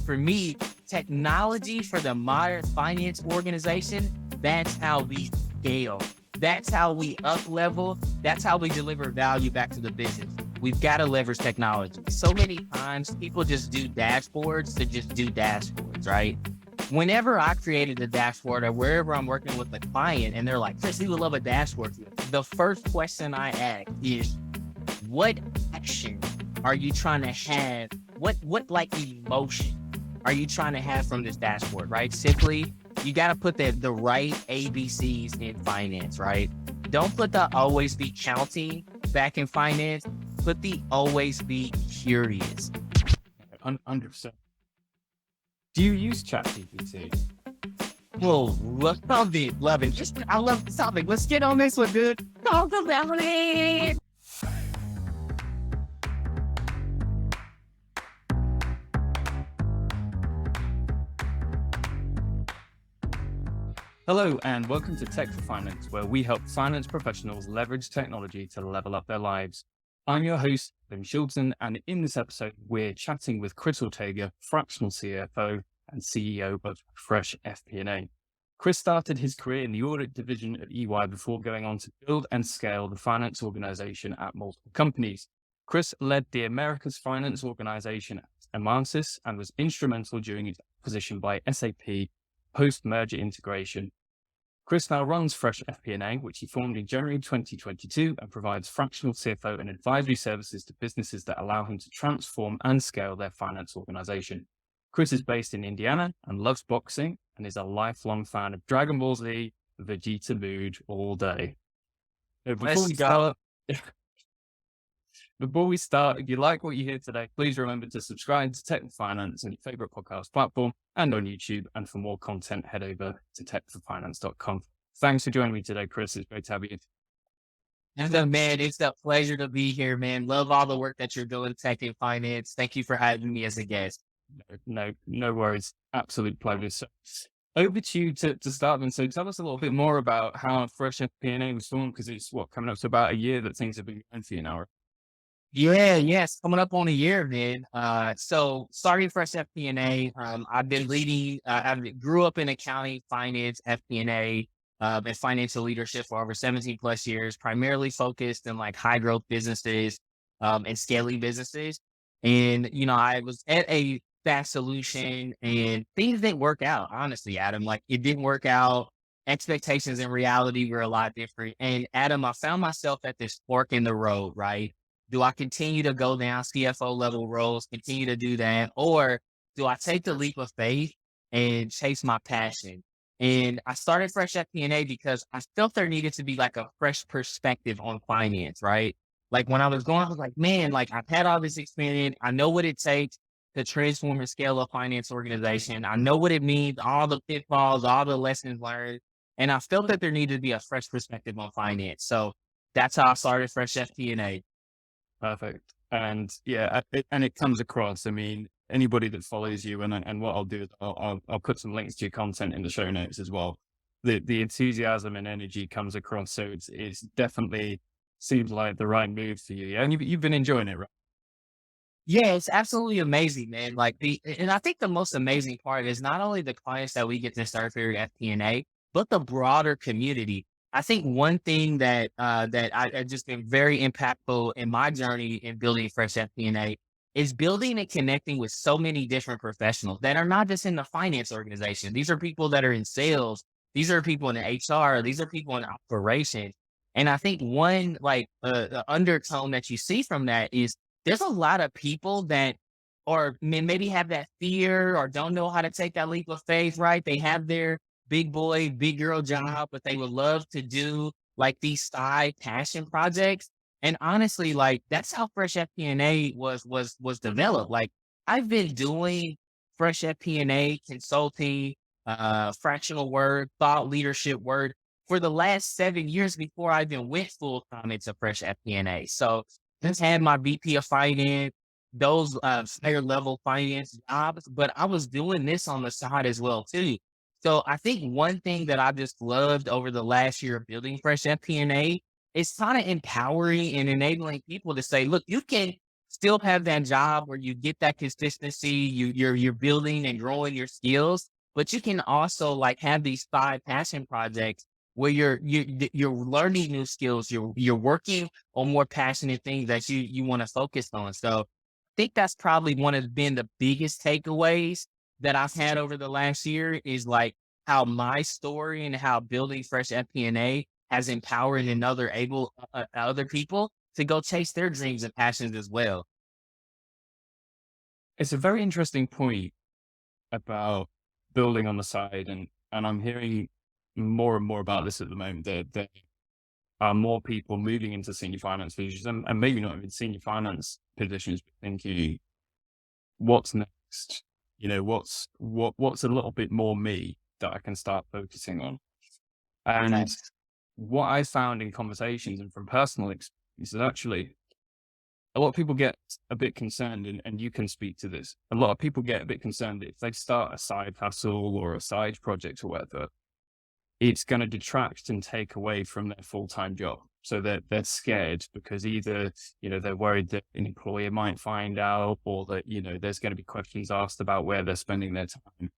for me, technology for the modern finance organization, that's how we scale. That's how we up level. That's how we deliver value back to the business. We've got to leverage technology. So many times people just do dashboards to just do dashboards, right? Whenever I created a dashboard or wherever I'm working with a client and they're like, Chris, we would love a dashboard. The first question I ask is, what action are you trying to have? What like emotion are you trying to have from this dashboard, right? Simply, you got to put the right ABCs in finance, right? Don't put the always be counting back in finance. Put the always be curious. 100%. Do you use ChatGPT? Whoa, love it, love it. I love the topic. Let's get on this one, dude. Talk about it. Hello, and welcome to Tech for Finance, where we help finance professionals leverage technology to level up their lives. I'm your host, Ben Shilton, and in this episode, we're chatting with Chris Ortega, Fractional CFO and CEO of Fresh FP&A. Chris started his career in the audit division at EY before going on to build and scale the finance organization at multiple companies. Chris led the Americas finance organization at Amansys and was instrumental during its acquisition by SAP post-merger integration. Chris now runs Fresh FP&A, which he formed in January 2022 and provides fractional CFO and advisory services to businesses that allow him to transform and scale their finance organization. Chris is based in Indiana and loves boxing and is a lifelong fan of Dragon Ball Z, Vegeta mood all day. Before we start, if you like what you hear today, please remember to subscribe to Tech for Finance on your favorite podcast platform and on YouTube. And for more content, head over to techforfinance.com. Thanks for joining me today, Chris. It's great to have you. Man, it's a pleasure to be here, man. Love all the work that you're doing, Tech and Finance. Thank you for having me as a guest. No worries. Absolute pleasure. So over to you to start then. So tell us a little bit more about how Fresh FP&A was formed, because it's coming up to about a year that things have been going for you now. Yes, coming up on a year, man. So starting Fresh FP&A, I've been leading, I grew up in accounting, finance, FP&A, and financial leadership for over 17 plus years, primarily focused in like high growth businesses, and scaling businesses. And, I was at a fast solution and things didn't work out, honestly, Adam. Like it didn't work out. Expectations and reality were a lot different. And Adam, I found myself at this fork in the road, right? Do I continue to go down CFO level roles, continue to do that? Or do I take the leap of faith and chase my passion? And I started Fresh FP&A because I felt there needed to be like a fresh perspective on finance, right? Like when I was going, I was like, man, like I've had all this experience. I know what it takes to transform and scale a finance organization. I know what it means, all the pitfalls, all the lessons learned. And I felt that there needed to be a fresh perspective on finance. So that's how I started Fresh FP&A. Perfect. And yeah, it comes across. I mean, anybody that follows you, and what I'll do is I'll put some links to your content in the show notes as well. The enthusiasm and energy comes across. So it's definitely seems like the right move for you. Yeah. And you've been enjoying it, right? Yeah, it's absolutely amazing, man. And I think the most amazing part is not only the clients that we get to serve here at FP&A, but the broader community. I think one thing that I just been very impactful in my journey in building Fresh FP&A is building and connecting with so many different professionals that are not just in the finance organization. These are people that are in sales. These are people in the HR. These are people in operations. And I think one undertone that you see from that is there's a lot of people that maybe have that fear or don't know how to take that leap of faith, right? They have their big boy, big girl job, but they would love to do like these side passion projects. And honestly, like that's how Fresh FP&A was developed. Like I've been doing Fresh FP&A consulting, fractional work, thought leadership work for the last 7 years before I even went full time into Fresh FP&A. So just had my VP of finance, those higher level finance jobs, but I was doing this on the side as well too. So I think one thing that I just loved over the last year of building Fresh FP&A is kind of empowering and enabling people to say, look, you can still have that job where you get that consistency, you're building and growing your skills, but you can also like have these side passion projects where you're learning new skills, you're working on more passionate things that you want to focus on. So I think that's probably one of been the biggest takeaways that I've had over the last year is like how my story and how building Fresh FP&A has empowered and other people to go chase their dreams and passions as well. It's a very interesting point about building on the side, and I'm hearing more and more about this at the moment. There are more people moving into senior finance positions, and maybe not even senior finance positions, but thinking, what's next? What's a little bit more me that I can start focusing on? And Yes. what I found in conversations and from personal experience is actually a lot of people get a bit concerned, and you can speak to this. A lot of people get a bit concerned if they start a side hustle or a side project or whatever, it's going to detract and take away from their full-time job. So they're scared because either, they're worried that an employer might find out, or that, there's going to be questions asked about where they're spending their time.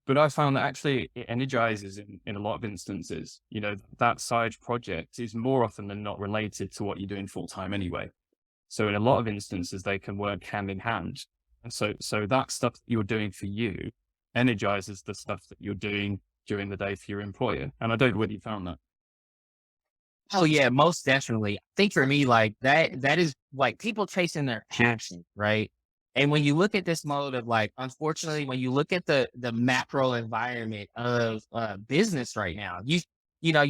But I found that actually it energizes in a lot of instances. That side project is more often than not related to what you're doing full-time anyway. So in a lot of instances, they can work hand in hand. And so that stuff that you're doing for you energizes the stuff that you're doing during the day for your employer. And I don't know whether you found that. Oh yeah, most definitely. I think for me, like that is like people chasing their passion, right? And when you look at this mode of like, unfortunately, when you look at the macro environment of business right now, you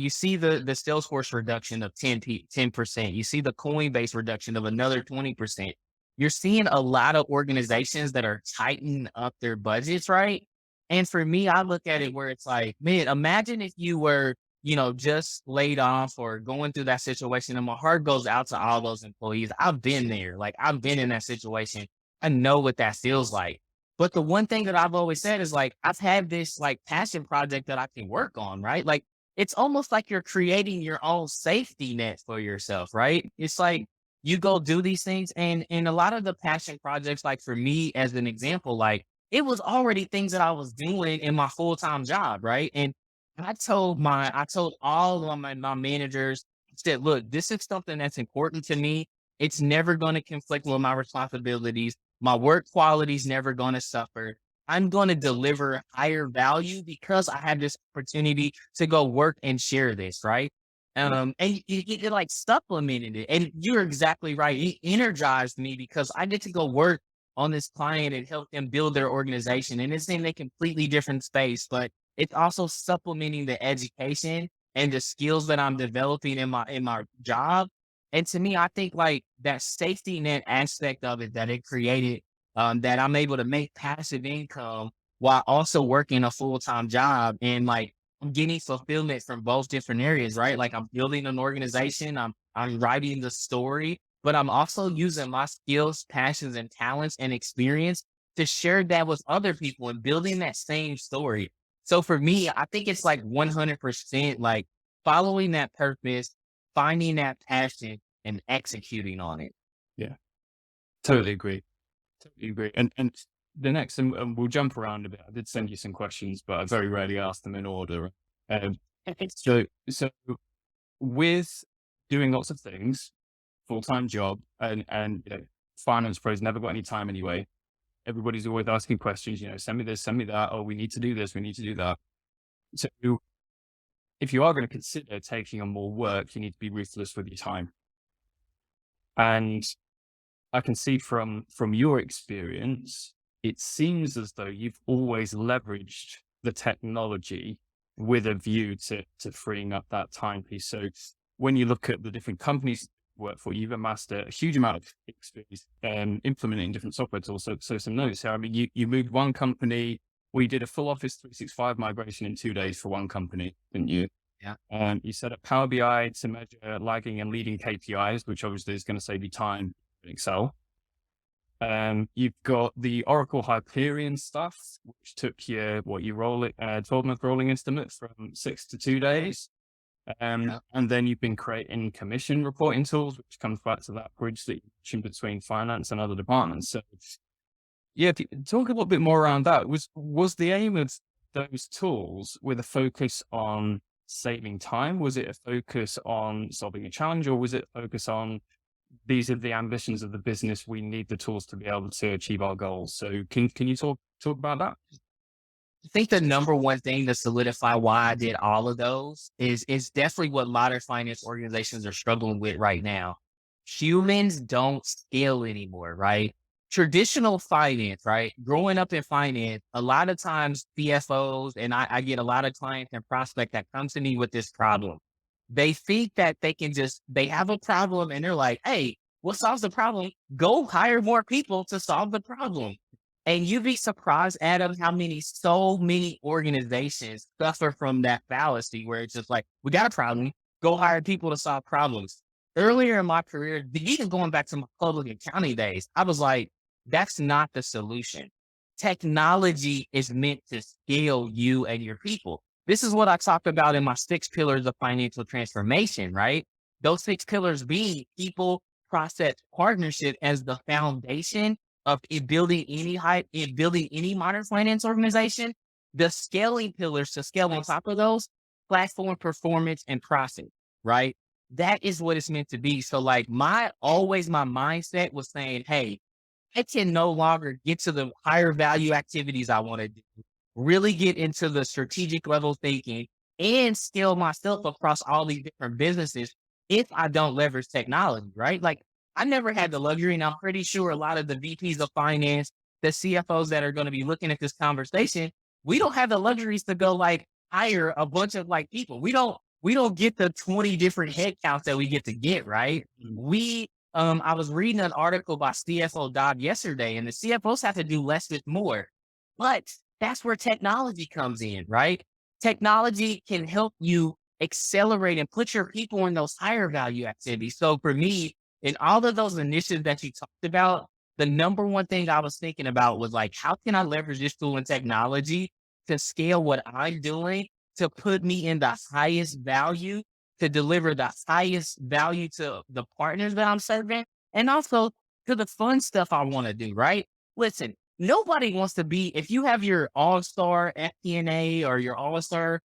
see the Salesforce reduction of 10%. You see the Coinbase reduction of another 20%. You're seeing a lot of organizations that are tightening up their budgets, right? And for me, I look at it where it's like, man, imagine if you were just laid off or going through that situation. And my heart goes out to all those employees. I've been there. Like I've been in that situation. I know what that feels like. But the one thing that I've always said is like, I've had this like passion project that I can work on, right? Like it's almost like you're creating your own safety net for yourself, right? It's like you go do these things and a lot of the passion projects, like for me as an example, like it was already things that I was doing in my full-time job, right? And I told all of my managers, I said, look, this is something that's important to me. It's never going to conflict with my responsibilities. My work quality is never going to suffer. I'm going to deliver higher value because I have this opportunity to go work and share this, right? And it like supplemented it. And you're exactly right. It energized me because I get to go work on this client and help them build their organization. And it's in a completely different space, but it's also supplementing the education and the skills that I'm developing in my job. And to me, I think like that safety net aspect of it that it created, that I'm able to make passive income while also working a full-time job and like I'm getting fulfillment from both different areas, right? Like I'm building an organization, I'm writing the story, but I'm also using my skills, passions, and talents and experience to share that with other people and building that same story. So for me, I think it's like 100% like following that purpose, finding that passion and executing on it. Yeah, totally agree. Totally agree. And the next, and we'll jump around a bit. I did send you some questions, but I very rarely ask them in order. Um, so with doing lots of things, full-time job, and finance pros never got any time anyway. Everybody's always asking questions, send me this, send me that. Oh, we need to do this, we need to do that. So if you are going to consider taking on more work, you need to be ruthless with your time. And I can see from your experience, it seems as though you've always leveraged the technology with a view to freeing up that time piece. So when you look at the different companies you work for, you've amassed a huge amount of experience implementing different software tools. So some notes here. I mean, you moved one company. We did a full Office 365 migration in 2 days for one company, didn't you? Yeah. You set up Power BI to measure lagging and leading KPIs, which obviously is going to save you time in Excel. You've got the Oracle Hyperion stuff, which took you 12-month rolling estimate from 6 to 2 days. And then you've been creating commission reporting tools, which comes back to that bridge that you mentioned between finance and other departments. So yeah, if you talk a little bit more around that. Was the aim of those tools with a focus on saving time? Was it a focus on solving a challenge, or was it a focus on these are the ambitions of the business, we need the tools to be able to achieve our goals? So can you talk about that? I think the number one thing to solidify why I did all of those is definitely what modern finance organizations are struggling with right now. Humans don't scale anymore, right? Traditional finance, right? Growing up in finance, a lot of times CFOs, and I get a lot of clients and prospects that come to me with this problem. They think that they have a problem and they're like, hey, what solves the problem? Go hire more people to solve the problem. And you'd be surprised, Adam, how so many organizations suffer from that fallacy where it's just like, we got a problem, go hire people to solve problems. Earlier in my career, even going back to my public accounting days, I was like, that's not the solution. Technology is meant to scale you and your people. This is what I talked about in my 6 pillars of financial transformation, right? Those 6 pillars being people, process, partnership as the foundation of building any modern finance organization. The scaling pillars to scale on top of those: platform, performance, and profit, right? That is what it's meant to be. So like my mindset was saying, hey, I can no longer get to the higher value activities I want to do, really get into the strategic level thinking and scale myself across all these different businesses if I don't leverage technology, right? Like I never had the luxury, and I'm pretty sure a lot of the VPs of finance, the CFOs that are going to be looking at this conversation, we don't have the luxuries to go like hire a bunch of like people. We don't get the 20 different head counts that we get to get, right? Mm. I was reading an article by CFO Dodd yesterday, and the CFOs have to do less with more. But that's where technology comes in, right? Technology can help you accelerate and put your people in those higher value activities. So for me, in all of those initiatives that you talked about, the number one thing I was thinking about was like, how can I leverage this tool and technology to scale what I'm doing to put me in the highest value, to deliver the highest value to the partners that I'm serving, and also to the fun stuff I want to do, right? Listen, nobody wants to be, if you have your all-star FP&A or your all-star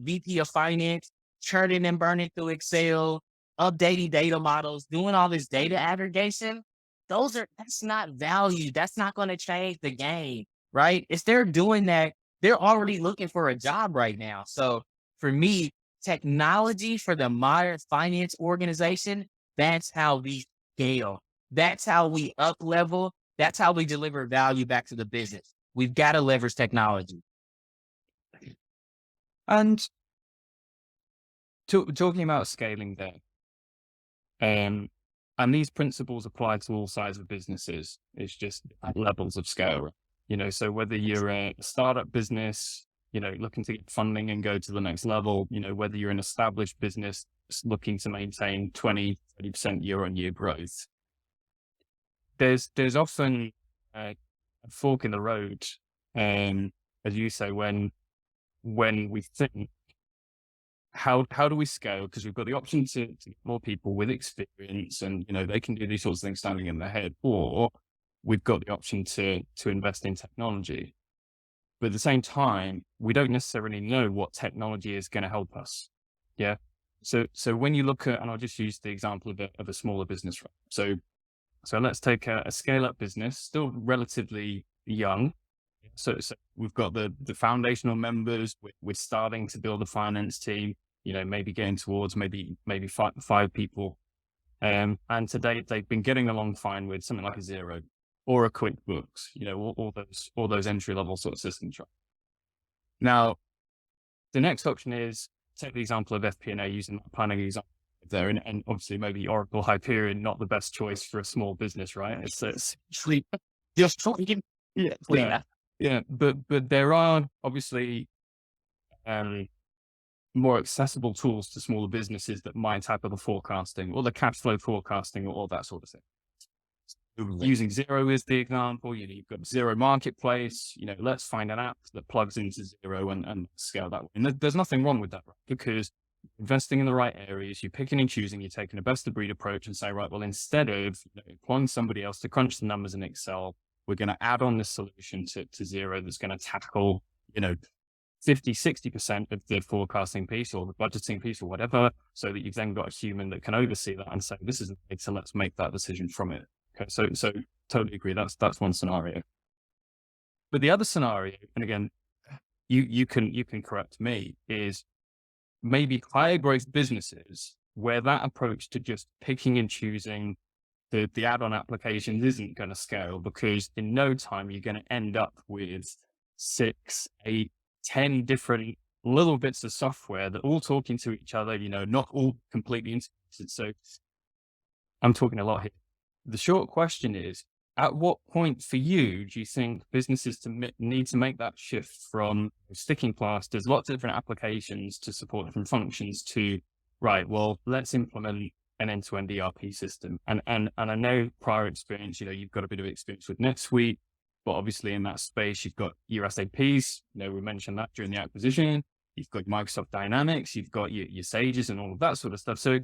VP of finance, churning and burning through Excel, updating data models, doing all this data aggregation, that's not value. That's not going to change the game, right? If they're doing that, they're already looking for a job right now. So for me, technology for the modern finance organization, that's how we scale. That's how we up level. That's how we deliver value back to the business. We've got to leverage technology. And talking about scaling there, um, and these principles apply to all sides of businesses. It's just levels of scale, right? So whether you're a startup business, looking to get funding and go to the next level, whether you're an established business looking to maintain 20-30% year-on-year growth, there's often a fork in the road, as you say, when we think, how do we scale? Because we've got the option to get more people with experience and, they can do these sorts of things standing in their head, or we've got the option to invest in technology. But at the same time, we don't necessarily know what technology is going to help us. Yeah. So when you look at, and I'll just use the example of a smaller business. Right? So let's take a scale up business, still relatively young. So we've got the foundational members. We're starting to build a finance team, maybe getting towards maybe five people. And to date, they've been getting along fine with something like a Xero or a QuickBooks, all those entry level sort of systems. Right? Now, the next option is take the example of FP&A using that planning example there, and obviously maybe Oracle Hyperion, not the best choice for a small business, right? It's Sleep. Just talking. yeah. Yeah, but there are obviously more accessible tools to smaller businesses that might tackle the forecasting or the cash flow forecasting or all that sort of thing. Using Xero is the example. You've got Xero Marketplace. Let's find an app that plugs into Xero and scale that way. And there's nothing wrong with that, right? Because investing in the right areas, you're picking and choosing, you're taking a best of breed approach and say, right, well, instead of employing somebody else to crunch the numbers in Excel, we're going to add on this solution to Zero that's going to tackle, you know, 50, 60% of the forecasting piece or the budgeting piece or whatever, so that you've then got a human that can oversee that and say, this is a so let's make that decision from it. Okay. So totally agree. That's one scenario. But the other scenario, and again, you can correct me, is maybe higher growth businesses where that approach to just picking and choosing the add-on applications isn't going to scale, because in no time you're going to end up with 6, 8, 10 different little bits of software that all talking to each other, not all completely integrated. So I'm talking a lot here. The short question is, at what point for you do you think businesses need to make that shift from sticking plasters, lots of different applications to support different functions, to, right, well, let's implement an end-to-end ERP system? And I know prior experience, you've got a bit of experience with NetSuite, but obviously in that space, you've got your SAPs, we mentioned that during the acquisition, you've got Microsoft Dynamics, you've got your Sages and all of that sort of stuff. So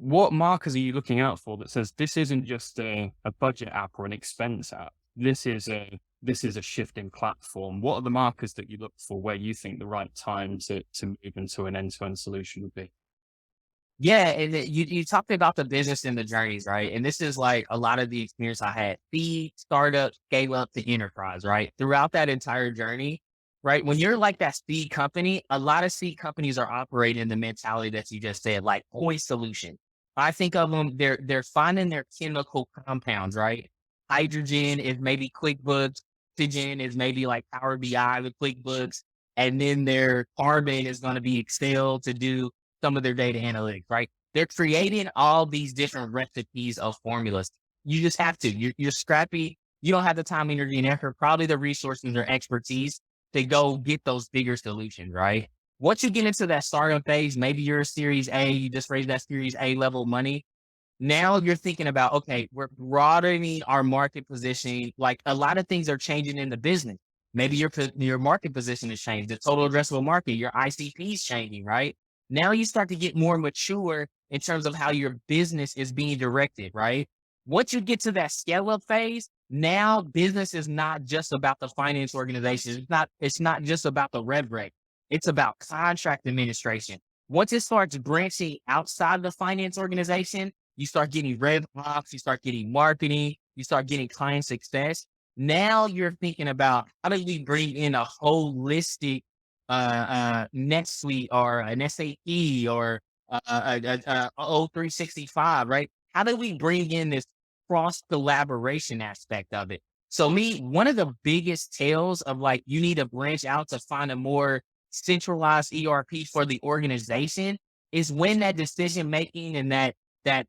what markers are you looking out for that says this isn't just a budget app or an expense app? This is a shift in platform. What are the markers that you look for where you think the right time to move into an end-to-end solution would be? Yeah, and you talked about the business and the journeys, right? And this is like a lot of the experience I had. Seed, startup, scale up to enterprise, right? Throughout that entire journey, right? When you're like that seed company, a lot of seed companies are operating in the mentality that you just said, like point solution. I think of them, they're finding their chemical compounds, right? Hydrogen is maybe QuickBooks, oxygen is maybe like Power BI with QuickBooks, and then their carbon is going to be Excel to do some of their data analytics, right? They're creating all these different recipes of formulas. You just have to. You're scrappy. You don't have the time, energy, and effort, probably the resources or expertise to go get those bigger solutions, right? Once you get into that startup phase, maybe you're a Series A, you just raised that Series A level money. Now you're thinking about, okay, we're broadening our market positioning. Like a lot of things are changing in the business. Maybe your market position has changed, the total addressable market, your ICP is changing, right? Now you start to get more mature in terms of how your business is being directed, right? Once you get to that scale up phase, now business is not just about the finance organization. It's not just about the rev rec. It's about contract administration. Once it starts branching outside the finance organization, you start getting rev ops, you start getting marketing, you start getting client success. Now you're thinking about how do we bring in a holistic NetSuite or an SAP or O365, right? How do we bring in this cross collaboration aspect of it? So one of the biggest tales of like, you need to branch out to find a more centralized ERP for the organization is when that decision making and that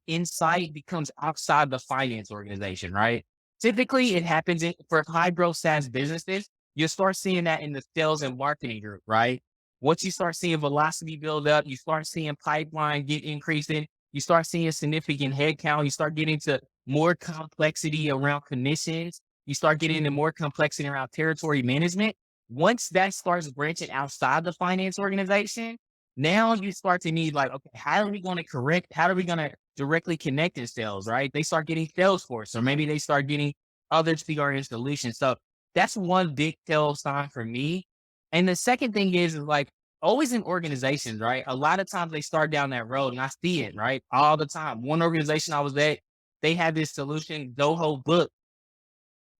insight becomes outside the finance organization, right? Typically, it happens for high growth SaaS businesses. You start seeing that in the sales and marketing group, right? Once you start seeing velocity build up, you start seeing pipeline get increasing, you start seeing significant headcount, you start getting to more complexity around commissions, you start getting into more complexity around territory management. Once that starts branching outside the finance organization, now you start to need like, okay, how are we going to correct? How are we going to directly connect in sales, right? They start getting Salesforce, or maybe they start getting other CRM solutions. So that's one big tell sign for me. And the second thing is like always in organizations, right? A lot of times they start down that road and I see it, right? All the time. One organization I was at, they had this solution, Zoho Book.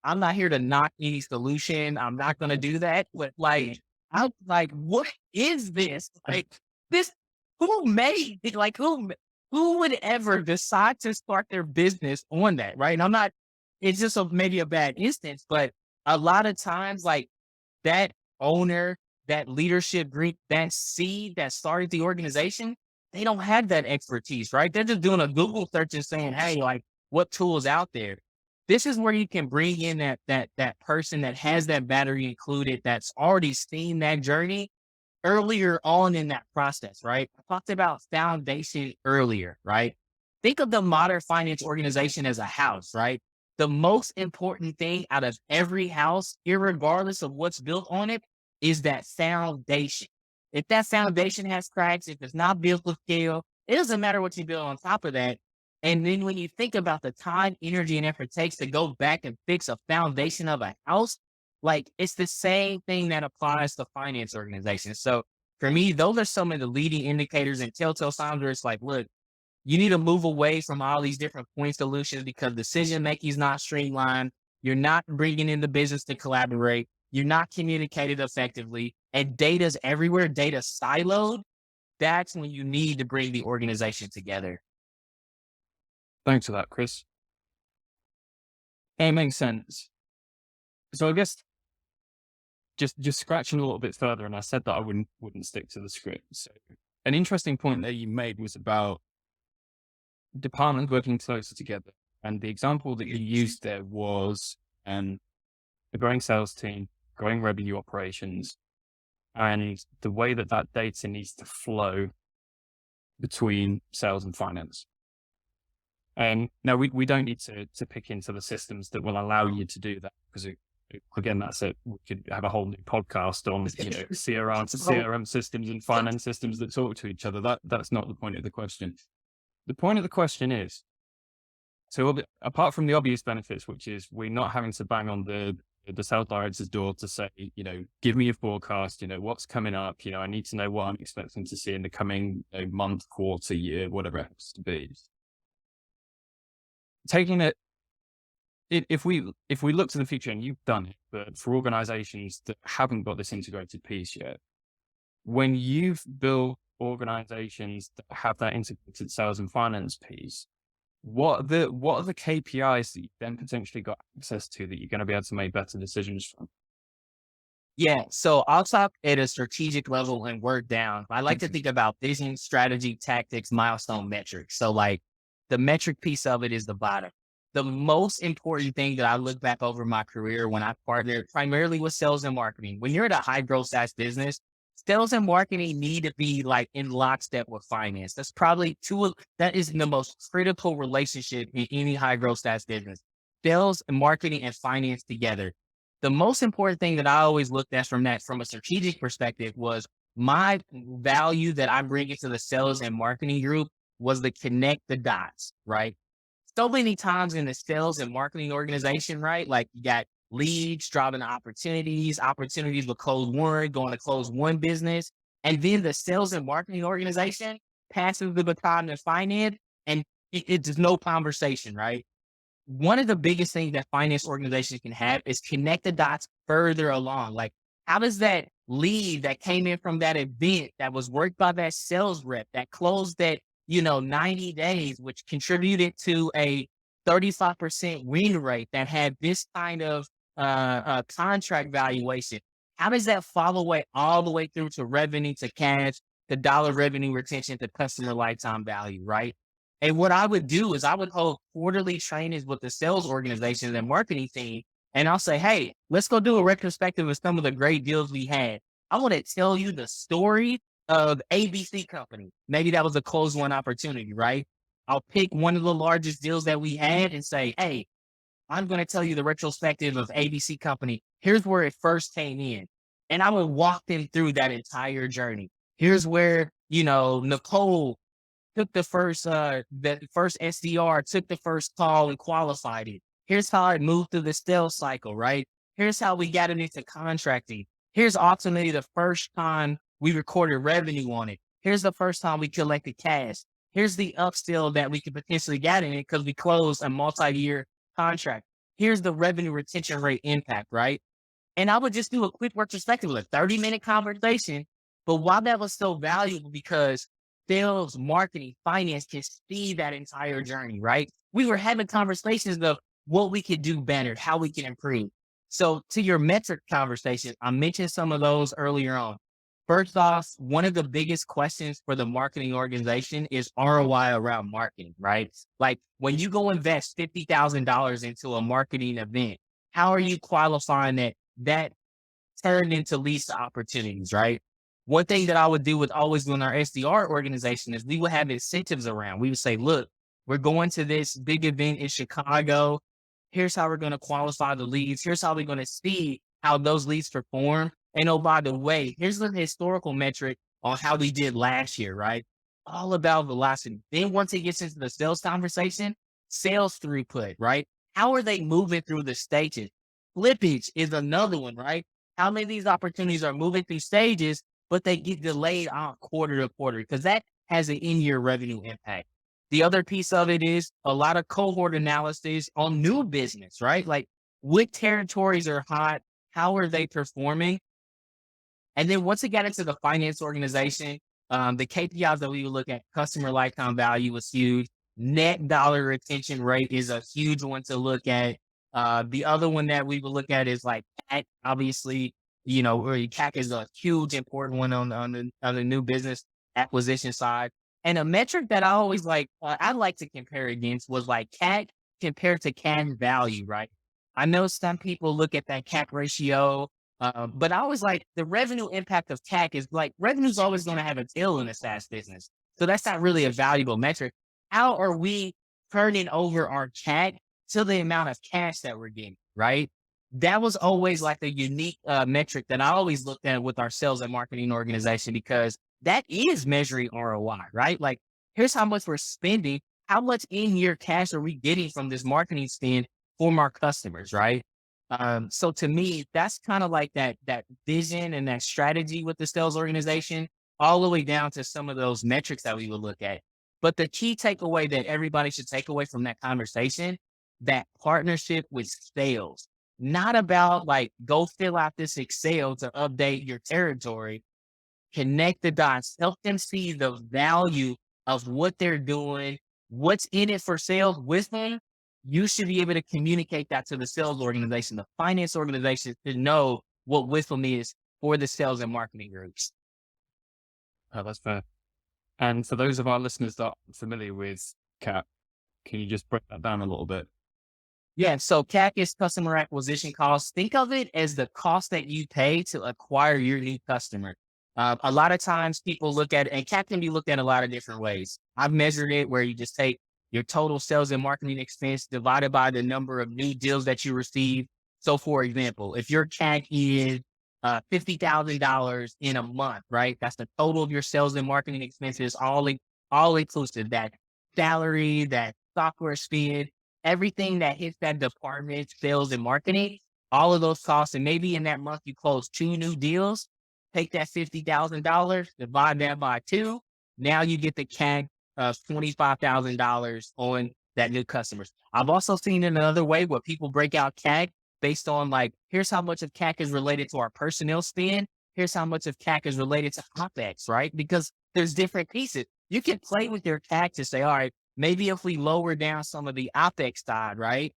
I'm not here to knock any solution. I'm not going to do that. But like, I'm like, what is this? Like this, who made it? Like who would ever decide to start their business on that? Right. And I'm not, it's just maybe a bad instance, but a lot of times like that owner, that leadership group, that seed that started the organization, they don't have that expertise, right? They're just doing a Google search and saying, hey, like what tools out there? This is where you can bring in that person that has that battery included, that's already seen that journey earlier on in that process, right? I talked about foundation earlier, right? Think of the modern finance organization as a house, right? The most important thing out of every house, irregardless of what's built on it, is that foundation. If that foundation has cracks, if it's not built with scale, it doesn't matter what you build on top of that. And then when you think about the time, energy, and effort it takes to go back and fix a foundation of a house, like it's the same thing that applies to finance organizations. So for me, those are some of the leading indicators and telltale signs where it's like, look, you need to move away from all these different point solutions because decision making is not streamlined. You're not bringing in the business to collaborate. You're not communicated effectively, and data's everywhere. Data siloed. That's when you need to bring the organization together. Thanks for that, Chris. It makes sense. So I guess just scratching a little bit further, and I said that I wouldn't stick to the script. So an interesting point that you made was about departments working closer together. And the example that you used there was a growing sales team, growing revenue operations, and the way that that data needs to flow between sales and finance. And now we don't need to pick into the systems that will allow you to do that, because again, that's it. We could have a whole new podcast on CRM systems and finance systems that talk to each other. That's not the point of the question. The point of the question is, so apart from the obvious benefits, which is we're not having to bang on the sales director's door to say, give me a forecast, what's coming up, I need to know what I'm expecting to see in the coming month, quarter, year, whatever it has to be. Taking it, if we look to the future, and you've done it, but for organizations that haven't got this integrated piece yet, when you've built organizations that have that integrated sales and finance piece, what are the KPIs that you then potentially got access to that you're going to be able to make better decisions from? Yeah. So I'll talk at a strategic level and work down. I like to think about vision, strategy, tactics, milestone metrics. So like the metric piece of it is the bottom. The most important thing that I look back over my career when I partnered primarily with sales and marketing, when you're at a high growth SaaS business, sales and marketing need to be like in lockstep with finance. That's probably that is the most critical relationship in any high growth SaaS business. Sales and marketing and finance together. The most important thing that I always looked at from a strategic perspective was my value that I'm bringing to the sales and marketing group was to connect the dots, right? So many times in the sales and marketing organization, right? Like you got leads driving opportunities will close one, going to close one business. And then the sales and marketing organization passes the baton to finance and it's no conversation, right? One of the biggest things that finance organizations can have is connect the dots further along. Like, how does that lead that came in from that event that was worked by that sales rep that closed that, 90 days, which contributed to a 35% win rate that had this kind of contract valuation? How does that follow away all the way through to revenue, to cash, to dollar revenue retention, to customer lifetime value, right? And what I would do is I would hold quarterly trainings with the sales organization and marketing team. And I'll say, hey, let's go do a retrospective of some of the great deals we had. I want to tell you the story of ABC company. Maybe that was a closed one opportunity, right? I'll pick one of the largest deals that we had and say, hey, I'm going to tell you the retrospective of ABC company. Here's where it first came in. And I would walk them through that entire journey. Here's where, Nicole took the first SDR, took the first call and qualified it. Here's how it moved through the sales cycle, right? Here's how we got it into contracting. Here's ultimately the first time we recorded revenue on it. Here's the first time we collected cash. Here's the upsell that we could potentially get in it because we closed a multi-year contract. Here's the revenue retention rate impact, right? And I would just do a quick retrospective, a 30-minute conversation. But why that was so valuable, because sales, marketing, finance can see that entire journey, right? We were having conversations of what we could do better, how we can improve. So to your metric conversation, I mentioned some of those earlier on. First off, one of the biggest questions for the marketing organization is ROI around marketing, right? Like when you go invest $50,000 into a marketing event, how are you qualifying that turned into lease opportunities, right? One thing that I would do with always doing our SDR organization is we would have incentives around. We would say, look, we're going to this big event in Chicago. Here's how we're going to qualify the leads. Here's how we're going to see how those leads perform. And oh, by the way, here's the historical metric on how we did last year, right? All about velocity. Then once it gets into the sales conversation, sales throughput, right? How are they moving through the stages? Flippage is another one, right? How many of these opportunities are moving through stages, but they get delayed on quarter to quarter? Because that has an in-year revenue impact. The other piece of it is a lot of cohort analysis on new business, right? Like what territories are hot? How are they performing? And then once it got into the finance organization, the KPIs that we would look at, customer lifetime value was huge. Net dollar retention rate is a huge one to look at. The other one that we would look at is like CAC, obviously, where CAC is a huge important one on the new business acquisition side. And a metric that I like to compare against was like CAC compared to CAC value, right? I know some people look at that CAC ratio, but I always like the revenue impact of CAC is like revenue is always going to have a tail in a SaaS business. So that's not really a valuable metric. How are we turning over our CAC to the amount of cash that we're getting, right? That was always like a unique metric that I always looked at with our sales and marketing organization because that is measuring ROI, right? Like, here's how much we're spending. How much in year cash are we getting from this marketing spend from our customers, right? So to me, that's kind of like that vision and that strategy with the sales organization, all the way down to some of those metrics that we would look at. But the key takeaway that everybody should take away from that conversation, that partnership with sales, not about like go fill out this Excel to update your territory. Connect the dots, help them see the value of what they're doing, what's in it for sales with them. You should be able to communicate that to the sales organization, the finance organization to know what Wisdom is for the sales and marketing groups. Oh, that's fair. And for those of our listeners that aren't familiar with CAP, can you just break that down a little bit? Yeah, so CAC is customer acquisition cost. Think of it as the cost that you pay to acquire your new customer. A lot of times people look at it, and CAC can be looked at a lot of different ways. I've measured it where you just take your total sales and marketing expense divided by the number of new deals that you receive. So, for example, if your CAC is $50,000 in a month, right? That's the total of your sales and marketing expenses, all inclusive. That salary, that software spend, everything that hits that department, sales and marketing, all of those costs. And maybe in that month you close two new deals, take that $50,000, divide that by two. Now you get the CAC of $25,000 on that new customers. I've also seen it another way where people break out CAC based on like, here's how much of CAC is related to our personnel spend. Here's how much of CAC is related to OpEx, right? Because there's different pieces. You can play with your CAC to say, all right, maybe if we lower down some of the OpEx side, right?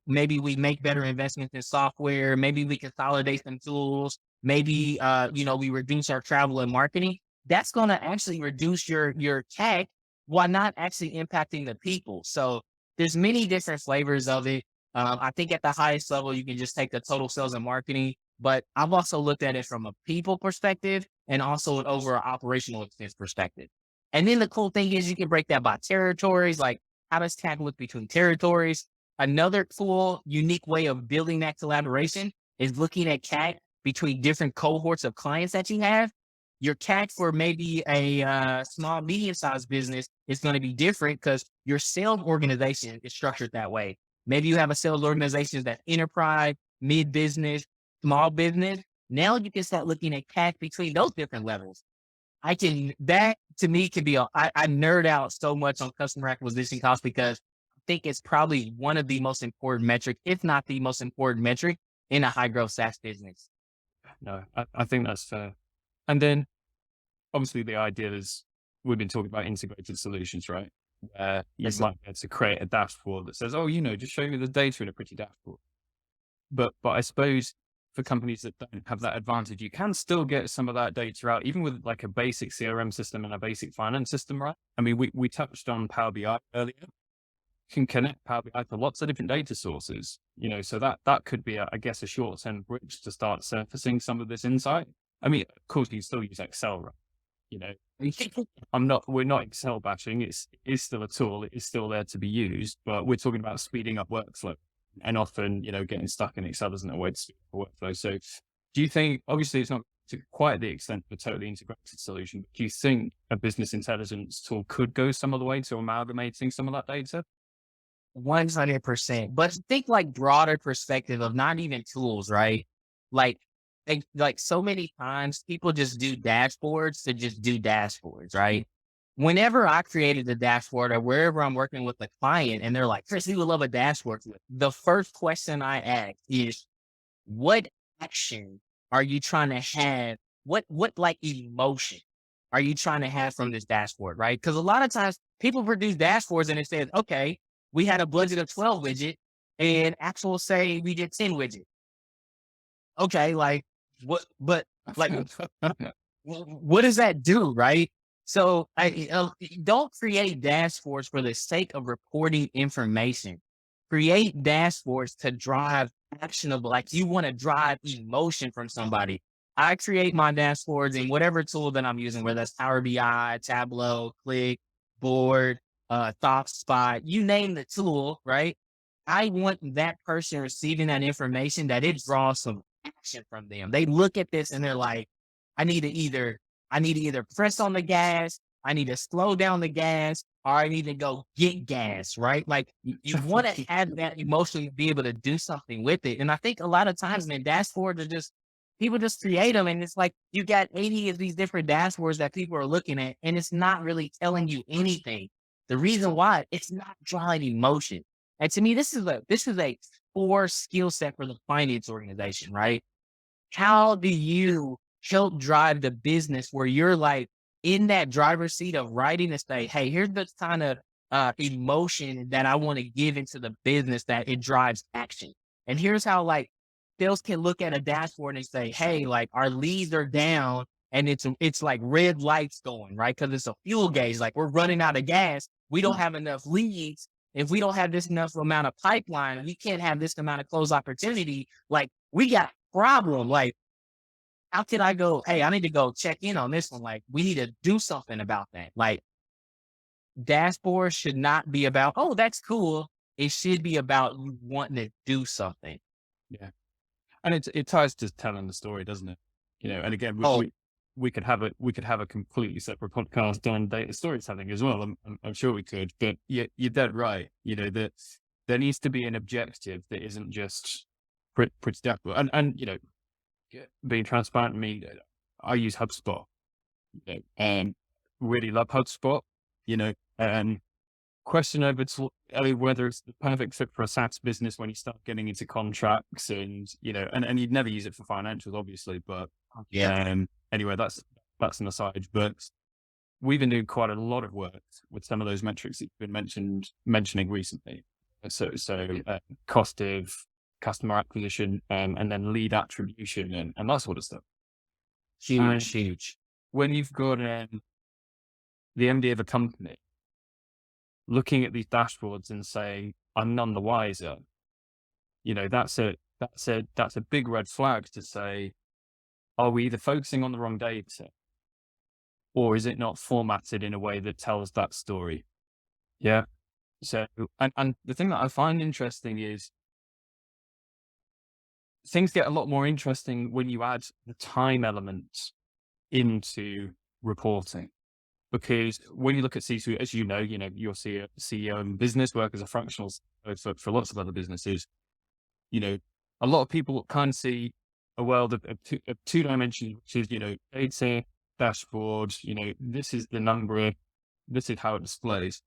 Maybe we make better investments in software. Maybe we consolidate some tools. Maybe, we reduce our travel and marketing. That's going to actually reduce your CAC while not actually impacting the people. So there's many different flavors of it. I think at the highest level, you can just take the total sales and marketing, but I've also looked at it from a people perspective and also an overall operational expense perspective. And then the cool thing is you can break that by territories, like how does CAC look between territories? Another cool, unique way of building that collaboration is looking at CAC between different cohorts of clients that you have. Your CAC for maybe a small, medium-sized business is going to be different because your sales organization is structured that way. Maybe you have a sales organization that's enterprise, mid-business, small business. Now you can start looking at CAC between those different levels. That to me could be, I nerd out so much on customer acquisition costs because I think it's probably one of the most important metric, if not the most important metric in a high growth SaaS business. No, I think that's fair. And then obviously the idea is we've been talking about integrated solutions, right? Where you Yes, might be able to create a dashboard that says, oh, just show me the data in a pretty dashboard. But I suppose for companies that don't have that advantage, you can still get some of that data out, even with like a basic CRM system and a basic finance system, right? I mean, we touched on Power BI earlier. You can connect Power BI to lots of different data sources, so that could be, I guess, a short-term bridge to start surfacing some of this insight. I mean, of course, you still use Excel, right? You know, we're not Excel bashing. It is still a tool. It is still there to be used, but we're talking about speeding up workflow. And often, getting stuck in Excel isn't a way to speed up workflow. So Do you think, obviously it's not to quite the extent of a totally integrated solution, but do you think a business intelligence tool could go some of the way to amalgamating some of that data? 100%. But think like broader perspective of not even tools, right? Like, like so many times people just do dashboards to just do dashboards, right? Whenever I created a dashboard or wherever I'm working with a client and they're like, Chris, we would love a dashboard. The first question I ask is, what action are you trying to have? What like emotion are you trying to have from this dashboard, right? Because a lot of times people produce dashboards and it says, okay, we had a budget of 12 widget and actual say we did 10 widget. Okay, like what but like what does that do, right? So don't create dashboards for the sake of reporting information. Create dashboards to drive actionable, like you want to drive emotion from somebody. I create my dashboards in whatever tool that I'm using, whether that's Power BI, Tableau, Click, Board, ThoughtSpot, you name the tool, right? I want that person receiving that information that it draws some action from them. They look at this and they're like, I need to either I need to either press on the gas, I need to slow down the gas, or I need to go get gas, right? Like you want to have that emotion to be able to do something with it. And I think a lot of times, man, dashboards are just people just create them and it's like you got 80 of these different dashboards that people are looking at, and it's not really telling you anything. The reason why it's not drawing emotion. And to me, this is a core skill set for the finance organization, right? How do you help drive the business where you're like in that driver's seat of writing and say, hey, here's the kind of emotion that I want to give into the business that it drives action. And here's how like sales can look at a dashboard and say, hey, like our leads are down and it's like red lights going, right? Because it's a fuel gauge. Like we're running out of gas. We don't have enough leads. If we don't have this enough amount of pipeline, we can't have this amount of close opportunity. Like we got problem. Like, how could I go, hey, I need to go check in on this one. Like, we need to do something about that. Like, dashboards should not be about, oh, that's cool. It should be about you wanting to do something. Yeah. And it ties to telling the story, doesn't it? And again, Oh, we could have a completely separate podcast on data storytelling as well. I'm sure we could, but you're dead right. That there needs to be an objective that isn't just pretty dashboard. Being transparent with me, I use HubSpot, and really love HubSpot, and question over to, I mean, whether it's the perfect fit for a SaaS business when you start getting into contracts and you'd never use it for financials, obviously, but yeah. anyway, that's an aside, but we've been doing quite a lot of work with some of those metrics that you've been mentioning recently. So cost of customer acquisition, and then lead attribution and that sort of stuff. And Huge, huge. when you've got the MD of a company looking at these dashboards and saying, I'm none the wiser, that's a big red flag to say, are we either focusing on the wrong data or is it not formatted in a way that tells that story? Yeah. So, and the thing that I find interesting is things get a lot more interesting when you add the time element into reporting. Because when you look at C-suite, as you're CEO in business, work as a fractional for lots of other businesses, a lot of people kind of see a world of two dimensions, which is, data, dashboard, this is the number, this is how it displays.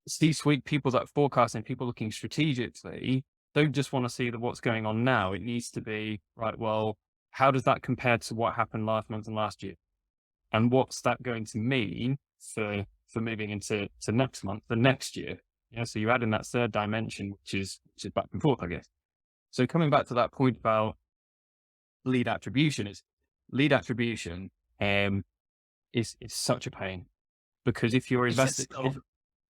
C-suite people that forecast and people looking strategically don't just want to see what's going on now. It needs to be, right, well, how does that compare to what happened last month and last year? And what's that going to mean for moving into next month, the next year? So you add in that third dimension, which is back and forth, I guess. So coming back to that point about lead attribution is such a pain, because if you're It's just invested,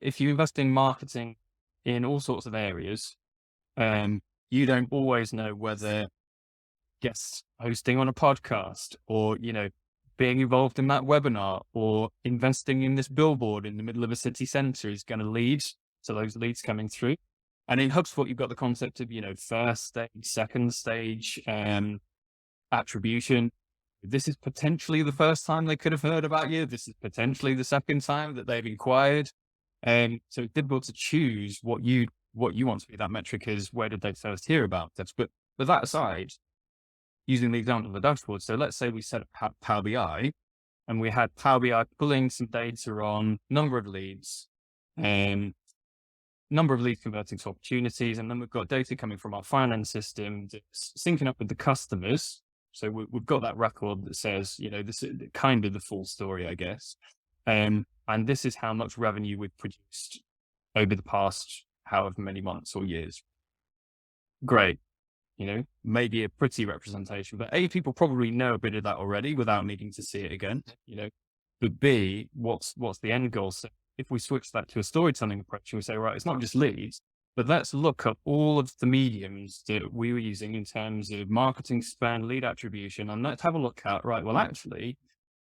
if you invest in marketing in all sorts of areas, you don't always know whether guests hosting on a podcast or, being involved in that webinar or investing in this billboard in the middle of a city center is going to lead to those leads coming through. And in HubSpot, you've got the concept of, first stage, second stage, attribution. This is potentially the first time they could have heard about you. This is potentially the second time that they've inquired. So it's difficult to choose what you want to be that metric is. Where did they first hear about this? But that aside, using the example of the dashboard. So let's say we set up Power BI and we had Power BI pulling some data on number of leads, number of leads converting to opportunities. And then we've got data coming from our finance system that's syncing up with the customers. So we've got that record that says, this is kind of the full story, I guess. And this is how much revenue we've produced over the past however many months or years. Great. Maybe a pretty representation, but A, people probably know a bit of that already without needing to see it again, but B, what's the end goal? So if we switch that to a storytelling approach and we say, right, it's not just leads, but let's look at all of the mediums that we were using in terms of marketing spend, lead attribution, and let's have a look at, right, well, actually,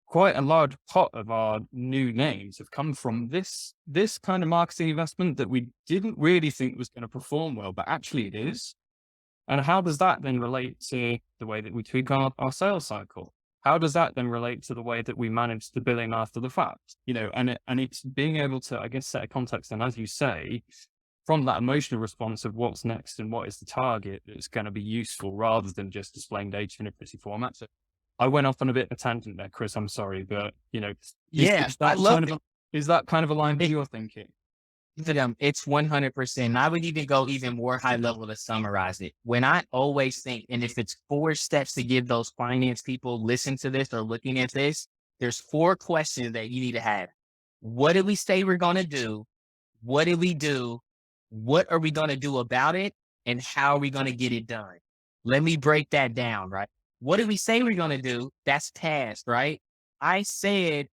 quite a large pot of our new names have come from this kind of marketing investment that we didn't really think was going to perform well, but actually it is. And how does that then relate to the way that we tweak our sales cycle? How does that then relate to the way that we manage the billing after the fact? And it's being able to, I guess, set a context. And as you say, from that emotional response of what's next and what is the target, it's going to be useful rather than just displaying data in a pretty format. So I went off on a bit of a tangent there, Chris. I'm sorry, but Yeah, I love it. Is that kind of aligned with your thinking? To them, it's 100%. I would even go even more high level to summarize it. When I always think, and if it's 4 steps to give those finance people listen to this or looking at this, there's 4 questions that you need to have. What did we say we're going to do? What did we do? What are we going to do about it? And how are we going to get it done? Let me break that down, right? What did we say we're going to do? That's past, right? I said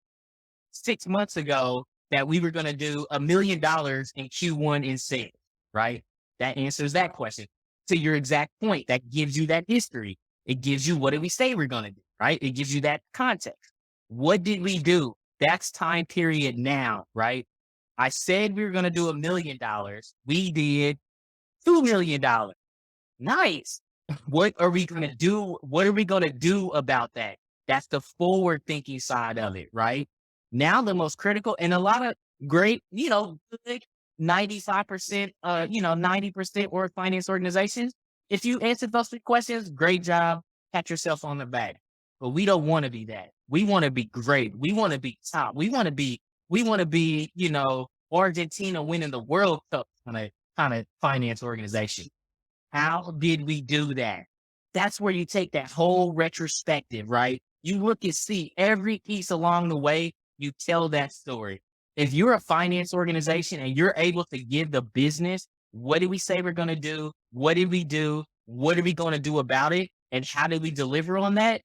6 months ago that we were going to do $1 million in Q1 in sales, right? That answers that question. To your exact point, that gives you that history. It gives you what did we say we're going to do, right? It gives you that context. What did we do? That's time period now, right? I said we were going to do $1 million. We did $2 million. Nice. What are we going to do? What are we going to do about that? That's the forward thinking side of it, right? Now the most critical and a lot of great, good 95%, 90% or finance organizations. If you answered those 3 questions, great job. Pat yourself on the back. But we don't want to be that. We want to be great. We want to be top. We want to be, Argentina winning the World Cup kind of finance organization. How did we do that? That's where you take that whole retrospective, right? You look and see every piece along the way, you tell that story. If you're a finance organization and you're able to give the business, what did we say we're going to do? What did we do? What are we going to do about it? And how did we deliver on that?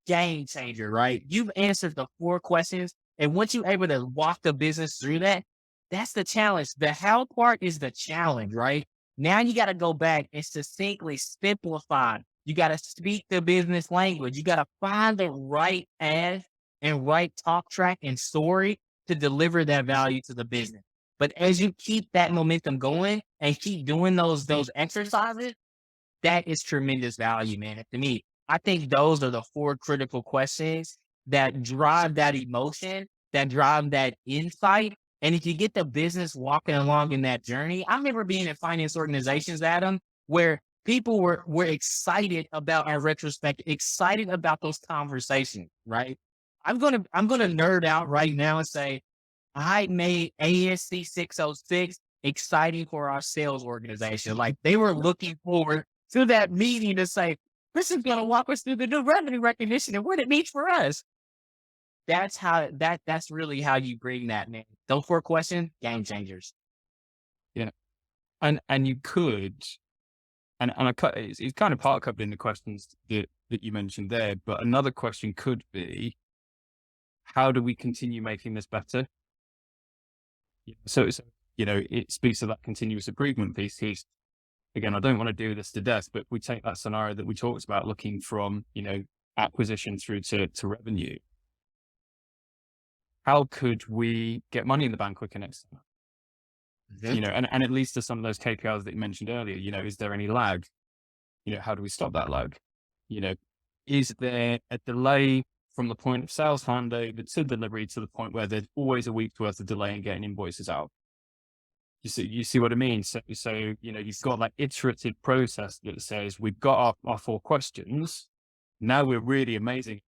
Game changer, right? You've answered the 4 questions. And once you're able to walk the business through that, that's the challenge. The how part is the challenge, right? Now you got to go back and succinctly simplify. You got to speak the business language. You got to find the right path and right talk track and story to deliver that value to the business. But as you keep that momentum going and keep doing those exercises, that is tremendous value, man. And to me, I think those are the 4 critical questions that drive that emotion, that drive that insight. And if you get the business walking along in that journey, I remember being in finance organizations, Adam, where people were excited about our retrospect, excited about those conversations, right? I'm gonna nerd out right now and say I made ASC 606 exciting for our sales organization. Like they were looking forward to that meeting to say, this is gonna walk us through the new revenue recognition and what it means for us. That's really how you bring that, man. Those 4 questions, game changers. Yeah. And you could, it's kind of part covered in the questions that you mentioned there, but another question could be, how do we continue making this better? So it speaks to that continuous improvement piece. Again, I don't want to do this to death, but we take that scenario that we talked about, looking from, acquisition through to revenue. How could we get money in the bank quicker next time? Mhm. and it leads to some of those KPIs that you mentioned earlier. Is there any lag? How do we stop that lag? You know, is there a delay from the point of sales handover to delivery to the point where there's always a week's worth of delay in getting invoices out? You see what I mean? So you've got that iterative process that says we've got our four questions. Now we're really amazing.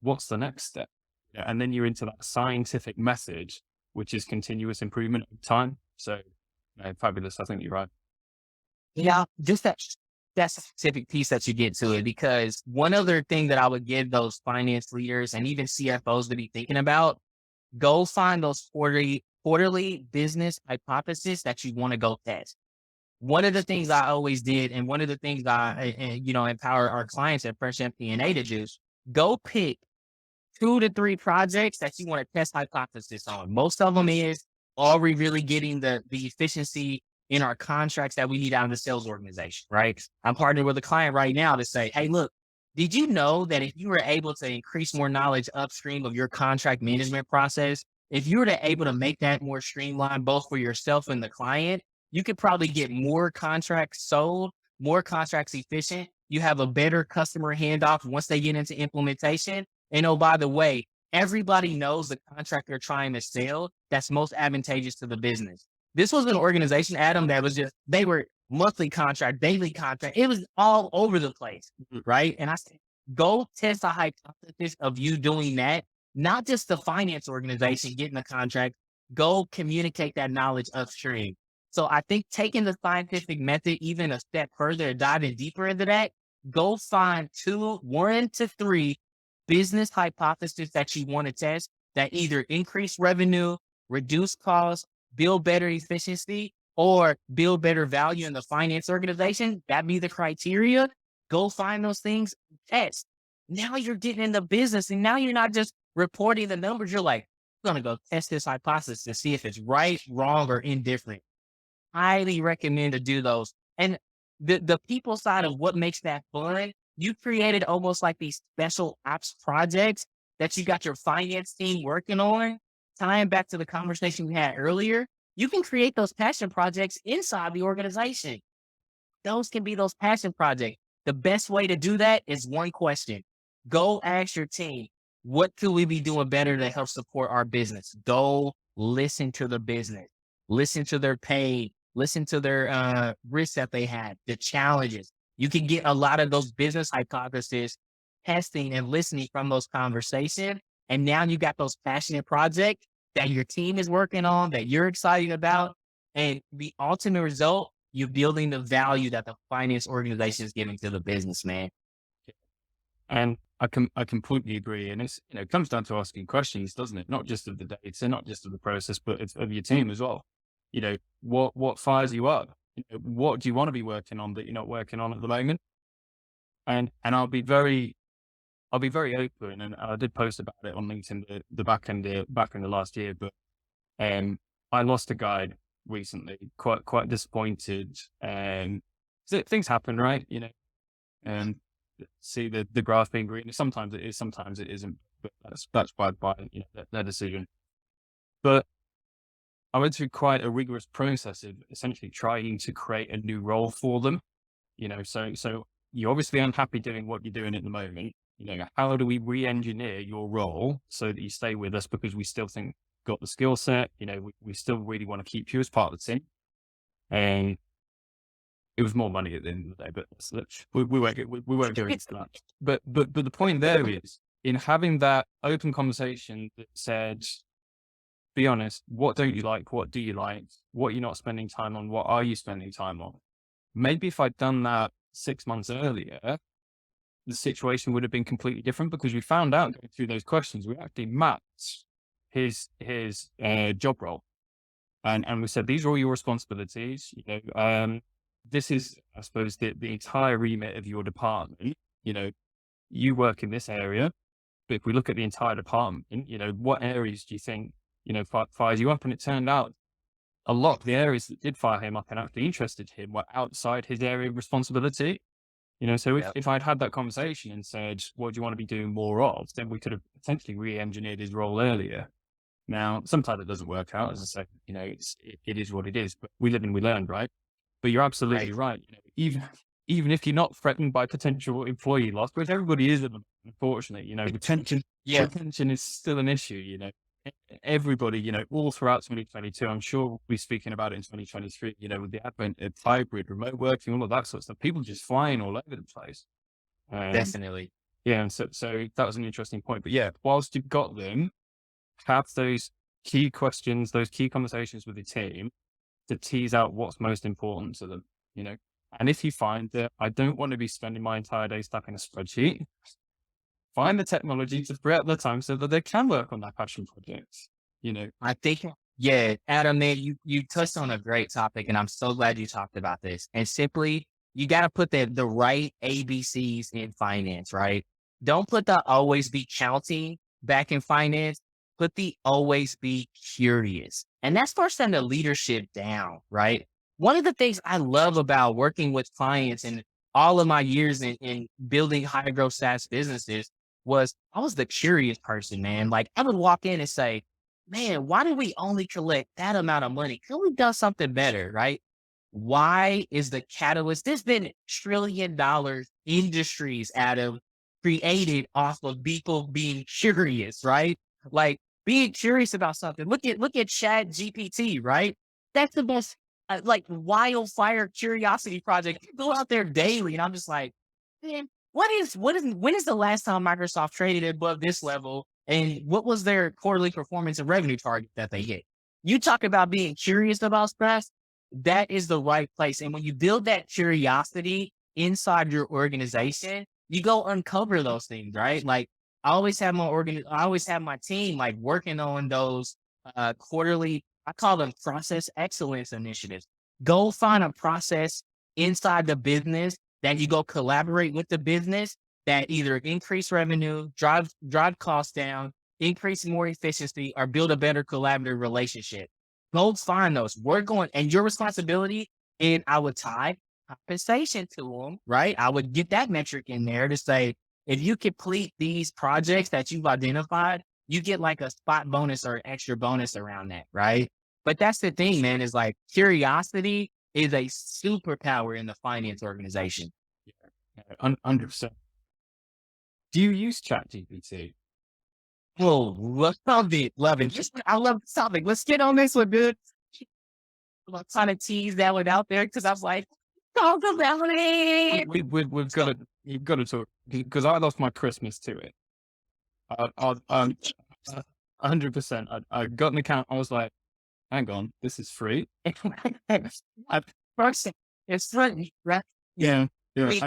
What's the next step? And then you're into that scientific message, which is continuous improvement of time. So fabulous. I think you're right. Yeah, just that specific piece that you get to it, because one other thing that I would give those finance leaders and even CFOs to be thinking about, go find those quarterly business hypotheses that you want to go test. One of the things I always did, and one of the things empower our clients at Fresh FP&A to do, go pick 2 to 3 projects that you want to test hypothesis on. Most of them is, are we really getting the efficiency in our contracts that we need out of the sales organization, right? I'm partnering with a client right now to say, hey, look, did you know that if you were able to increase more knowledge upstream of your contract management process, if you were able to make that more streamlined, both for yourself and the client, you could probably get more contracts sold, more contracts efficient. You have a better customer handoff once they get into implementation. And oh, by the way, everybody knows the contract they're trying to sell that's most advantageous to the business. This was an organization, Adam, that was they were monthly contract, daily contract. It was all over the place, right? And I said, go test a hypothesis of you doing that, not just the finance organization getting the contract, go communicate that knowledge upstream. So I think taking the scientific method even a step further, diving deeper into that, go find 1 to 3 business hypothesis that you want to test that either increase revenue, reduce costs, build better efficiency, or build better value in the finance organization. That be the criteria. Go find those things, test. Now you're getting in the business, and now you're not just reporting the numbers. You're like, I'm gonna go test this hypothesis to see if it's right, wrong, or indifferent. Highly recommend to do those. And the people side of what makes that fun, you created almost like these special ops projects that you got your finance team working on. Tying back to the conversation we had earlier, you can create those passion projects inside the organization. Those can be those passion projects. The best way to do that is one question. Go ask your team, what could we be doing better to help support our business? Go listen to the business, listen to their pain, listen to their risks that they had, the challenges. You can get a lot of those business hypotheses testing and listening from those conversations. And now you got those passionate projects that your team is working on, that you're excited about. And the ultimate result, you're building the value that the finance organization is giving to the business, man. And I completely agree. And it comes down to asking questions, doesn't it? Not just of the data, not just of the process, but it's of your team as well. What fires you up? What do you want to be working on that you're not working on at the moment? And I'll be very open, and I did post about it on LinkedIn the back end of last year. But I lost a guy recently, quite disappointed. Things happen, right? And see the grass being green. Sometimes it is, sometimes it isn't. But that's by their decision. But I went through quite a rigorous process of essentially trying to create a new role for them. So you're obviously unhappy doing what you're doing at the moment. How do we re-engineer your role so that you stay with us, because we still think you've got the skill set, we still really want to keep you as part of the team. And it was more money at the end of the day, but we won't go into that. But the point there is, in having that open conversation that said, be honest, what don't you like? What do you like? What you're not spending time on? What are you spending time on? Maybe if I'd done that 6 months earlier, the situation would have been completely different, because we found out going through those questions, we actually mapped his job role. And we said, these are all your responsibilities. This is, I suppose, the entire remit of your department. You work in this area, but if we look at the entire department, what areas do you think, fires you up? And it turned out a lot of the areas that did fire him up and actually interested him were outside his area of responsibility. So if I'd had that conversation and said, what do you want to be doing more of, then we could have potentially re-engineered his role earlier. Now, sometimes it doesn't work out, as I say, it is what it is, but we live and we learn, right? But you're absolutely Right. right. Even if you're not threatened by potential employee loss, which everybody is, unfortunately, Yeah. retention is still an issue. Everybody, all throughout 2022, I'm sure we'll be speaking about it in 2023. With the advent of hybrid, remote working, all of that sort of stuff, people just flying all over the place. Um, Definitely. yeah, and so that was an interesting point. But yeah, whilst you've got them, have those key questions, those key conversations with the team to tease out what's most important to them, you know. And if you find that I don't want to be spending my entire day stuck in a spreadsheet, find the technology to free up the time so that they can work on their passion projects, you know. I think, yeah, Adam, man, you touched on a great topic, and I'm so glad you talked about this. And simply, you got to put the right ABCs in finance, right? Don't put the always be counting back in finance. Put the always be curious, and that's first the leadership down, right? One of the things I love about working with clients and all of my years in building high growth SaaS businesses was I was the curious person, man. Like I would walk in and say, man, why did we only collect that amount of money? Could we done something better, right? Why is the catalyst? There's been $1 trillion industries, Adam, created off of people being curious, right? Like being curious about something. Look at Chat GPT, right? That's the best like wildfire curiosity project. You go out there daily, and I'm just like, man, when is the last time Microsoft traded above this level? And what was their quarterly performance and revenue target that they hit? You talk about being curious about stuff, that is the right place. And when you build that curiosity inside your organization, you go uncover those things, right? Like I always have my team like working on those quarterly, I call them process excellence initiatives. Go find a process inside the business that you go collaborate with the business that either increase revenue, drive costs down, increase more efficiency, or build a better collaborative relationship. Go find those. Work on, and your responsibility. And I would tie compensation to them, right? I would get that metric in there to say, if you complete these projects that you've identified, you get like a spot bonus or extra bonus around that, right? But that's the thing, man, is like curiosity is a superpower in the finance organization. Yeah, 100%. Do you use ChatGPT? Oh, love it. I love the topic. Let's get on this one, dude. I'm trying to tease that one out there because I was like, talk about it. We've got to, you've got to talk because I lost my Christmas to it. 100%. I got an account. I was like, hang on, this is free. I, First, it's funny, right? yeah, yeah. We-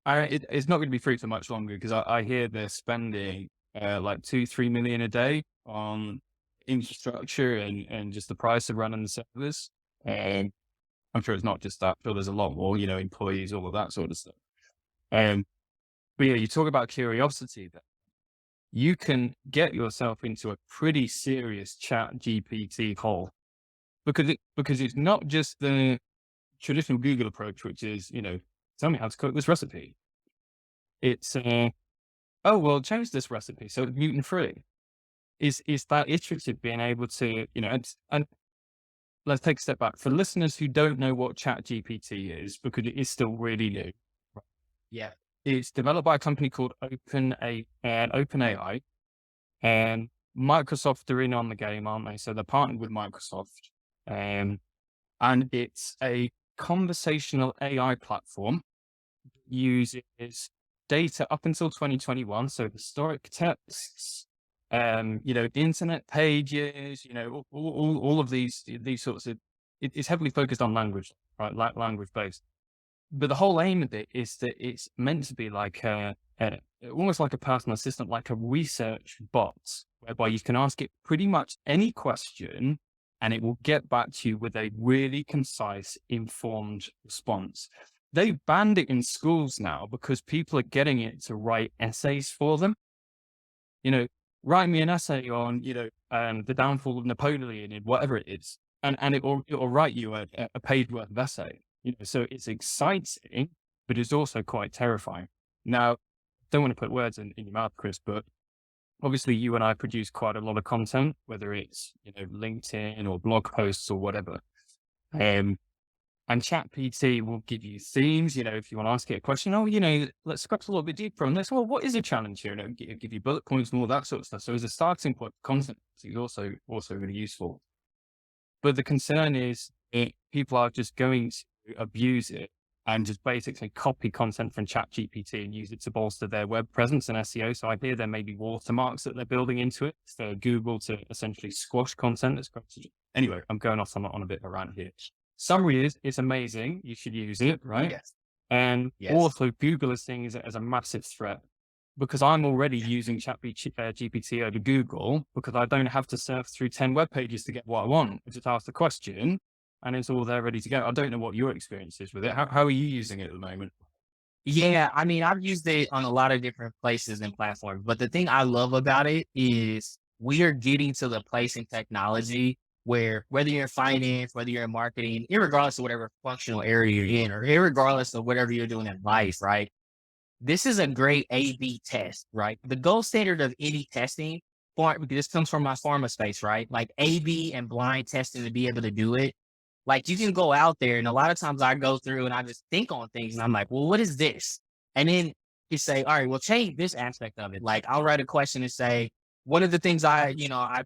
It's not going to be free for much longer because I hear they're spending like 2-3 million a day on infrastructure and just the price of running the servers. And I'm sure it's not just that. I'm sure there's a lot more, employees, all of that sort of stuff. But yeah, you talk about curiosity that you can get yourself into a pretty serious Chat GPT hole because it's not just the traditional Google approach, which is, tell me how to cook this recipe. It's, oh, well, change this recipe so it's gluten free. Is that iterative being able to, and let's take a step back for listeners who don't know what Chat GPT is, because it is still really new. Yeah. It's developed by a company called OpenAI, and Microsoft are in on the game, aren't they? So they're partnered with Microsoft, and it's a conversational AI platform. Uses data up until 2021, so historic texts, internet pages, all of these sorts of. It's heavily focused on language, right? Like language based. But the whole aim of it is that it's meant to be like almost like a personal assistant, like a research bot, whereby you can ask it pretty much any question and it will get back to you with a really concise, informed response. They've banned it in schools now because people are getting it to write essays for them. Write me an essay on, the downfall of Napoleon and whatever it is. And it'll write you a page worth of essay. So it's exciting, but it's also quite terrifying. Now, don't want to put words in your mouth, Chris, but obviously you and I produce quite a lot of content, whether it's, LinkedIn or blog posts or whatever. Um, and ChatGPT will give you themes, if you want to ask it a question, let's scratch a little bit deeper on this. Well, what is a challenge here? Give you bullet points and all that sort of stuff. So as a starting point, content is also really useful. But the concern is people are just going to abuse it and just basically copy content from ChatGPT and use it to bolster their web presence and SEO. So I hear there may be watermarks that they're building into it for Google to essentially squash content that's created. Anyway, I'm going off on a bit around here. Summary is, it's amazing. You should use it, right? Yes. And Yes. also Google is seeing it as a massive threat because I'm already using ChatGPT over Google because I don't have to surf through 10 web pages to get what I want. I just ask the question and it's all there ready to go. I don't know what your experience is with it. How are you using it at the moment? Yeah, I mean, I've used it on a lot of different places and platforms, but the thing I love about it is we are getting to the place in technology where whether you're in finance, whether you're in marketing, irregardless of whatever functional area you're in, or irregardless of whatever you're doing in life, right? This is a great A/B test, right? The gold standard of any testing, this comes from my pharma space, right? Like A/B and blind testing to be able to do it. Like you can go out there, and a lot of times I go through and I just think on things, and I'm like, well, what is this? And then you say, all right, well, change this aspect of it. Like I'll write a question and say, one of the things I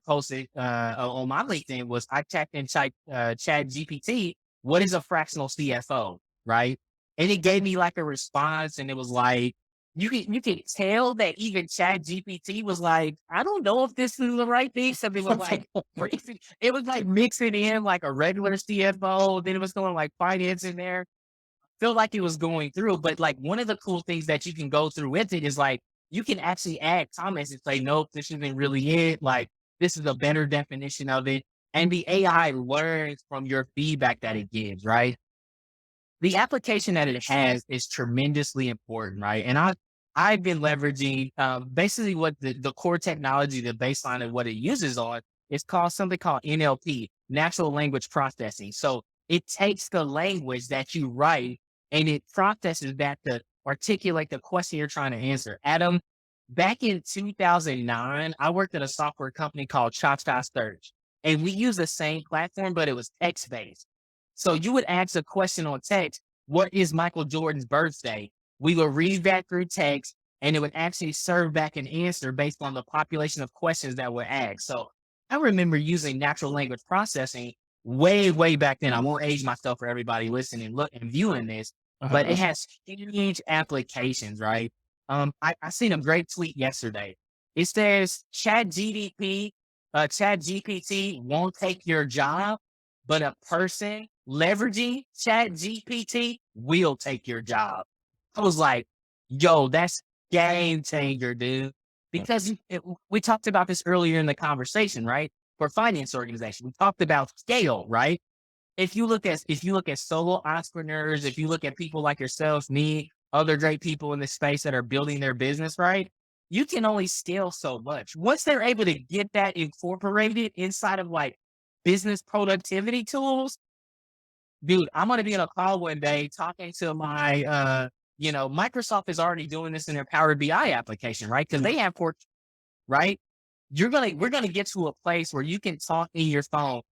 posted on my LinkedIn was I checked in Chat GPT, what is a fractional CFO, right? And it gave me like a response, and it was like, you can tell that even Chat GPT was like, I don't know if this is the right thing. Something was like it was like mixing in like a regular CFO, then it was going like finance in there. Feel like it was going through, but like one of the cool things that you can go through with it is like you can actually add comments and say, nope, this isn't really it. Like this is a better definition of it. And the AI learns from your feedback that it gives, right? The application that it has is tremendously important, right? And I've been leveraging basically what the core technology, the baseline of what it uses on is called something called NLP, natural language processing. So it takes the language that you write and it processes that to articulate the question you're trying to answer. Adam, back in 2009, I worked at a software company called Chopstock Search, and we used the same platform, but it was text based. So you would ask a question on text, what is Michael Jordan's birthday? We would read that through text and it would actually serve back an answer based on the population of questions that were asked. So I remember using natural language processing way, way back then. I won't age myself for everybody listening, look and viewing this, but it Uh-huh. has huge applications, right? I seen a great tweet yesterday. It says Chat GPT won't take your job, but a person leveraging Chat GPT will take your job. I was like, yo, that's game changer, dude. Because we talked about this earlier in the conversation, right? For finance organization, we talked about scale, right? If you look at solo entrepreneurs, if you look at people like yourself, me, other great people in this space that are building their business, right? You can only scale so much. Once they're able to get that incorporated inside of like business productivity tools, dude, I'm gonna be on a call one day talking to Microsoft is already doing this in their Power BI application, right? Because they have right? We're gonna get to a place where you can talk in your phone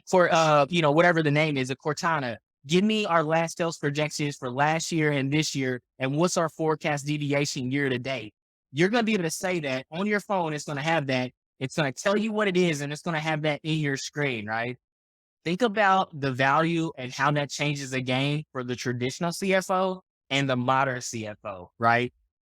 for whatever the name is, a Cortana. Give me our last sales projections for last year and this year, and what's our forecast deviation year to date. You're gonna be able to say that on your phone. It's gonna have that. It's gonna tell you what it is, and it's gonna have that in your screen, right? Think about the value and how that changes the game for the traditional CFO and the modern CFO, right?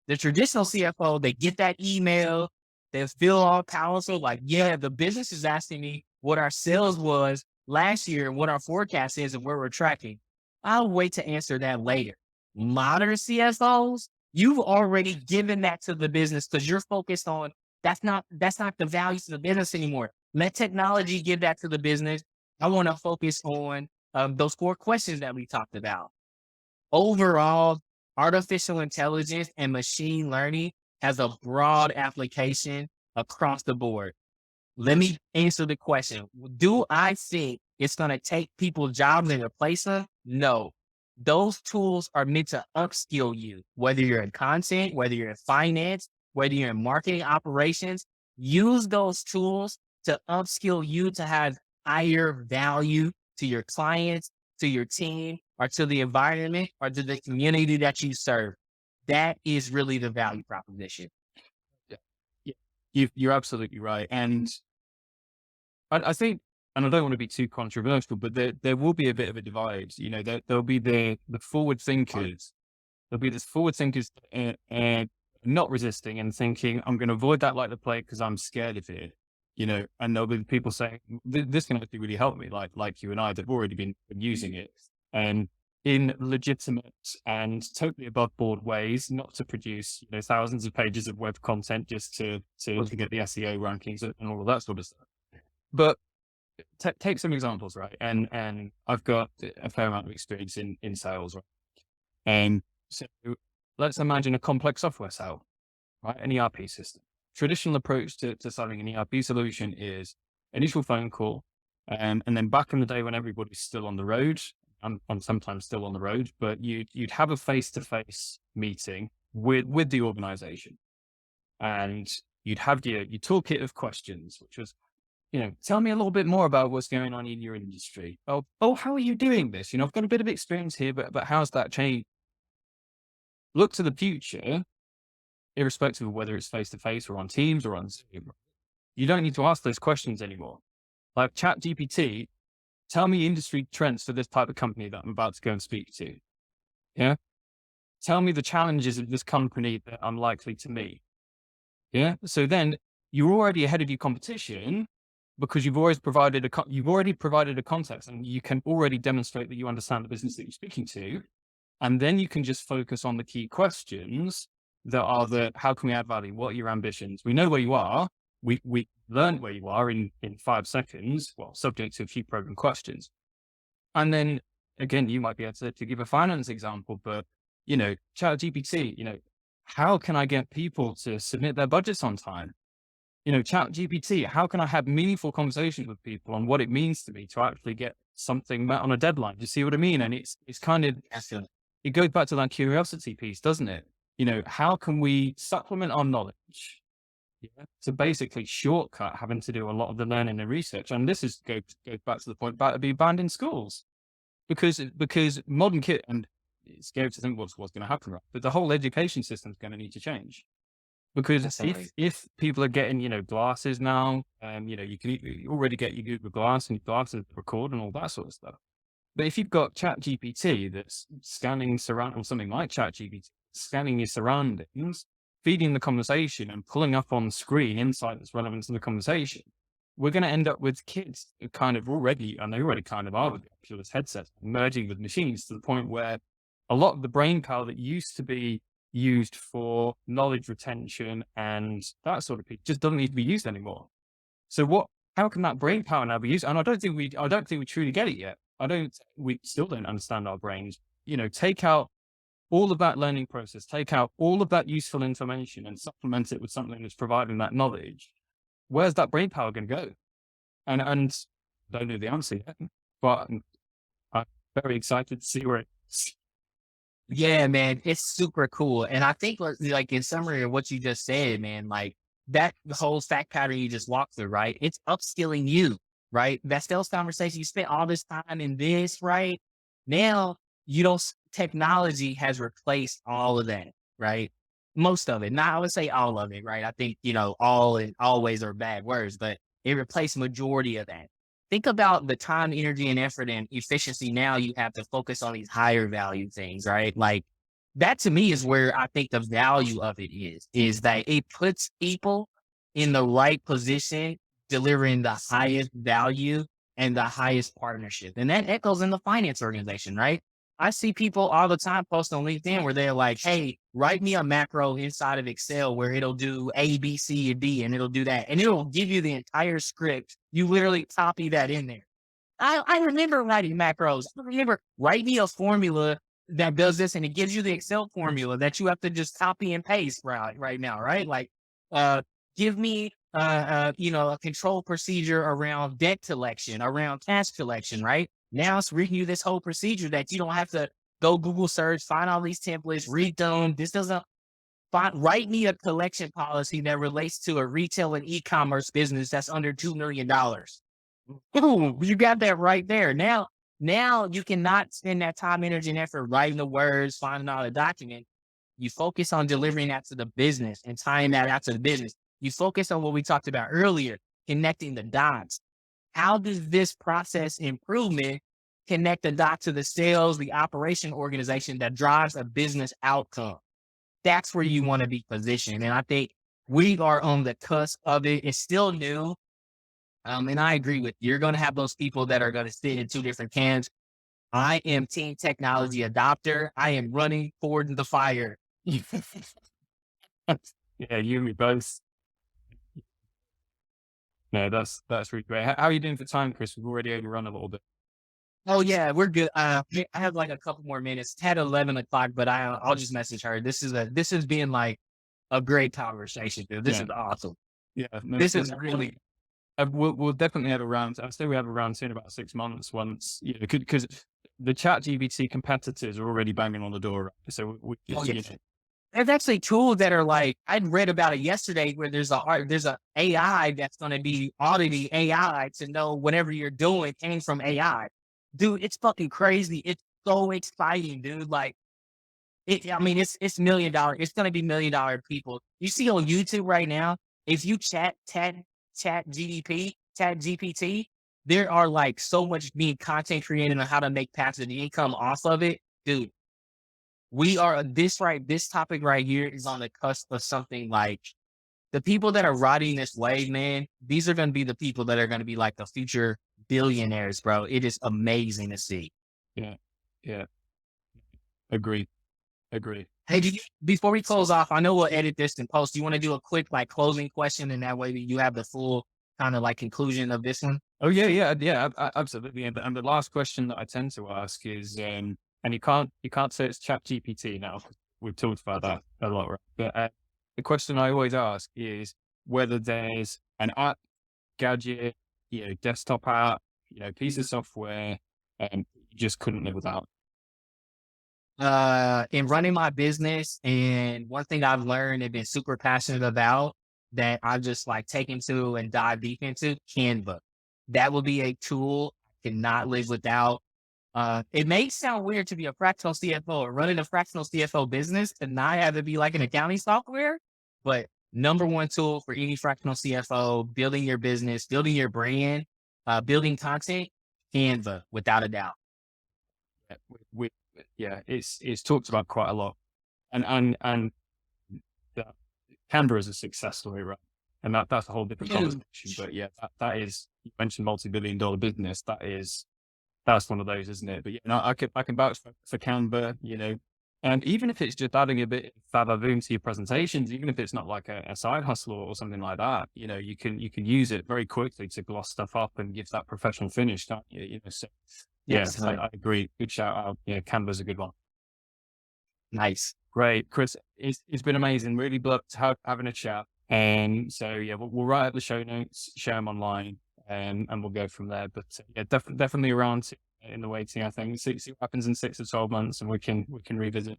The traditional CFO, they get that email, they feel all powerful, like, yeah, the business is asking me what our sales was last year and what our forecast is and where we're tracking. I'll wait to answer that later. Modern CFOs, you've already given that to the business because you're focused on that's not the value to the business anymore. Let technology give that to the business. I want to focus on those four questions that we talked about. Overall, artificial intelligence and machine learning has a broad application across the board. Let me answer the question. Do I think it's going to take people jobs and replace them? No. Those tools are meant to upskill you, whether you're in content, whether you're in finance, whether you're in marketing operations, use those tools to upskill you to have higher value to your clients, to your team, or to the environment, or to the community that you serve. That is really the value proposition. Yeah. Yeah. You're absolutely right. And I think, and I don't want to be too controversial, but there will be a bit of a divide. There'll be the forward thinkers. There'll be this forward thinkers not resisting and thinking, I'm going to avoid that like the plague because I'm scared of it. And there'll be people saying, this can actually really help me, like you and I that have already been using it. And in legitimate and totally above board ways, not to produce, thousands of pages of web content just to get the SEO rankings and all of that sort of stuff. But take some examples, right? And I've got a fair amount of experience in sales, right? And so let's imagine a complex software sale, right? An ERP system. Traditional approach to selling an ERP solution is initial phone call. And then back in the day when everybody's still on the road, I'm sometimes still on the road, but you'd have a face-to-face meeting with the organization. And you'd have your toolkit of questions, which was, tell me a little bit more about what's going on in your industry. Oh, how are you doing this? I've got a bit of experience here, but how's that changed? Look to the future, irrespective of whether it's face to face or on Teams or on Zoom. You don't need to ask those questions anymore. Like ChatGPT, tell me industry trends for this type of company that I'm about to go and speak to. Yeah. Tell me the challenges of this company that I'm likely to meet. Yeah. So then you're already ahead of your competition because you've already provided a context and you can already demonstrate that you understand the business that you're speaking to. And then you can just focus on the key questions that are how can we add value? What are your ambitions? We know where you are. We learned where you are in 5 seconds, well, subject to a few probing questions. And then again, you might be able to give a finance example, but ChatGPT, how can I get people to submit their budgets on time? ChatGPT, how can I have meaningful conversations with people on what it means to me to actually get something met on a deadline? Do you see what I mean? And it's kind of, it goes back to that curiosity piece, doesn't it? How can we supplement our knowledge to basically shortcut having to do a lot of the learning and research? And this goes back to the point about it being banned in schools because modern kid, and it's scary to think what's going to happen, right? But the whole education system is going to need to change. Because if people are getting, glasses now, you can already get your Google Glass and your glasses record and all that sort of stuff. But if you've got ChatGPT that's scanning or something like ChatGPT, scanning your surroundings, feeding the conversation and pulling up on screen insight that's relevant to the conversation, we're going to end up with kids who kind of already, and they already kind of are with the Oculus headsets, merging with machines to the point where a lot of the brain power that used to be used for knowledge retention and that sort of thing just doesn't need to be used anymore. So how can that brain power now be used? And I don't think we truly get it yet. We still don't understand our brains. Take out all of that learning process, take out all of that useful information and supplement it with something that's providing that knowledge. Where's that brain power going to go? And I don't know the answer yet, but I'm very excited to see where it's. Yeah, man, it's super cool. And I think like in summary of what you just said, man, like that whole fact pattern you just walked through, right? It's upskilling you, right? That sales conversation, you spent all this time in this, right? Now technology has replaced all of that, right? Most of it. Not I would say all of it, right? I think, all and always are bad words, but it replaced majority of that. Think about the time, energy, and effort and efficiency now you have to focus on these higher value things, right? Like that to me is where I think the value of it is that it puts people in the right position, delivering the highest value and the highest partnership. And that echoes in the finance organization, right? I see people all the time post on LinkedIn where they're like, hey, write me a macro inside of Excel where it'll do A, B, C, and D, and it'll do that. And it'll give you the entire script. You literally copy that in there. I remember writing macros. I remember write me a formula that does this and it gives you the Excel formula that you have to just copy and paste right now, right? Like, give me, a control procedure around debt collection, around cash collection, right? Now it's reading you this whole procedure that you don't have to go Google search, find all these templates, read them. This doesn't, Write me a collection policy that relates to a retail and e-commerce business that's under $2 million. Boom, you got that right there. Now you cannot spend that time, energy, and effort writing the words, finding out a document. You focus on delivering that to the business and tying that out to the business. You focus on what we talked about earlier, connecting the dots. How does this process improvement connect the dot to the sales, the operation organization that drives a business outcome? That's where you want to be positioned. And I think we are on the cusp of it. It's still new. And I agree with you. You're going to have those people that are going to sit in two different camps. I am team technology adopter. I am running forward the fire. Yeah, you and me both. No, that's really great. How are you doing for time, Chris? We've already overrun a little bit. Oh yeah, we're good. I have like a couple more minutes. It's at 11 o'clock, but I'll just message her. This is being like a great conversation, dude. This Yeah. is awesome. Yeah, no, This is really we'll definitely have a round. I'll say we have a round soon, about 6 months. Once because the ChatGPT competitors are already banging on the door. Right? So oh yeah. There's actually tools that are like I read about it yesterday where there's a AI that's going to be auditing AI to know whatever you're doing came from AI. Dude, it's fucking crazy. It's so exciting, dude. Like I mean, it's $1 million. It's going to be $1 million people. You see on YouTube right now, if you chat GPT, there are like so much being content created on how to make passive income off of it, dude. We are this topic right here is on the cusp of something like the people that are riding this wave, man. These are going to be the people that are going to be like the future billionaires, bro. It is amazing to see. Yeah, yeah, agree. Hey, before we close off, I know we'll edit this and post. Do you want to do a quick like closing question, and that way you have the full kind of like conclusion of this one? Oh yeah, absolutely. And the last question that I tend to ask is, and you can't say it's Chat GPT now. We've talked about that a lot, right? But the question I always ask is whether there's an app, gadget, desktop app, piece of software, you just couldn't live without. In running my business, and one thing I've learned and been super passionate about that I've just like taken to and dive deep into Canva. That will be a tool I cannot live without. It may sound weird to be a fractional CFO or running a fractional CFO business and not have to be like an accounting software, but number one tool for any fractional CFO, building your business, building your brand, building content, Canva, without a doubt. Yeah, it's talked about quite a lot, and that Canberra is a success story, right? And that's a whole different conversation. But yeah, that is, you mentioned multi-billion-dollar business. That's one of those, isn't it? But I can vouch for Canva, and even if it's just adding a bit of fa-ba-boom to your presentations, even if it's not like a side hustle or something like that, you can use it very quickly to gloss stuff up and give that professional finish, don't you? So yes, I agree. Good shout out. Yeah, Canva's a good one. Nice. Great, Chris. It's been amazing. Really loved having a chat. And so yeah, we'll write up the show notes, share them online, and we'll go from there. But yeah, definitely around in the waiting. I think see what happens in 6 to 12 months, and we can revisit.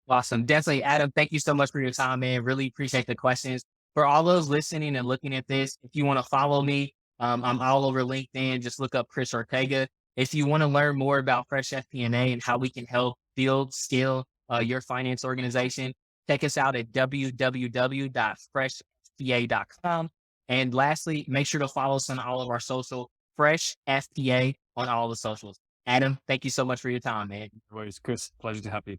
Awesome. Definitely, Adam. Thank you so much for your time, man. Really appreciate the questions. For all those listening and looking at this, if you want to follow me, I'm all over LinkedIn. Just look up Chris Ortega. If you want to learn more about Fresh FP&A and how we can help build, scale your finance organization, check us out at www.freshfpa.com. And lastly, make sure to follow us on all of our social, Fresh FPA on all the socials. Adam, thank you so much for your time, man. Always, Chris, pleasure to have you.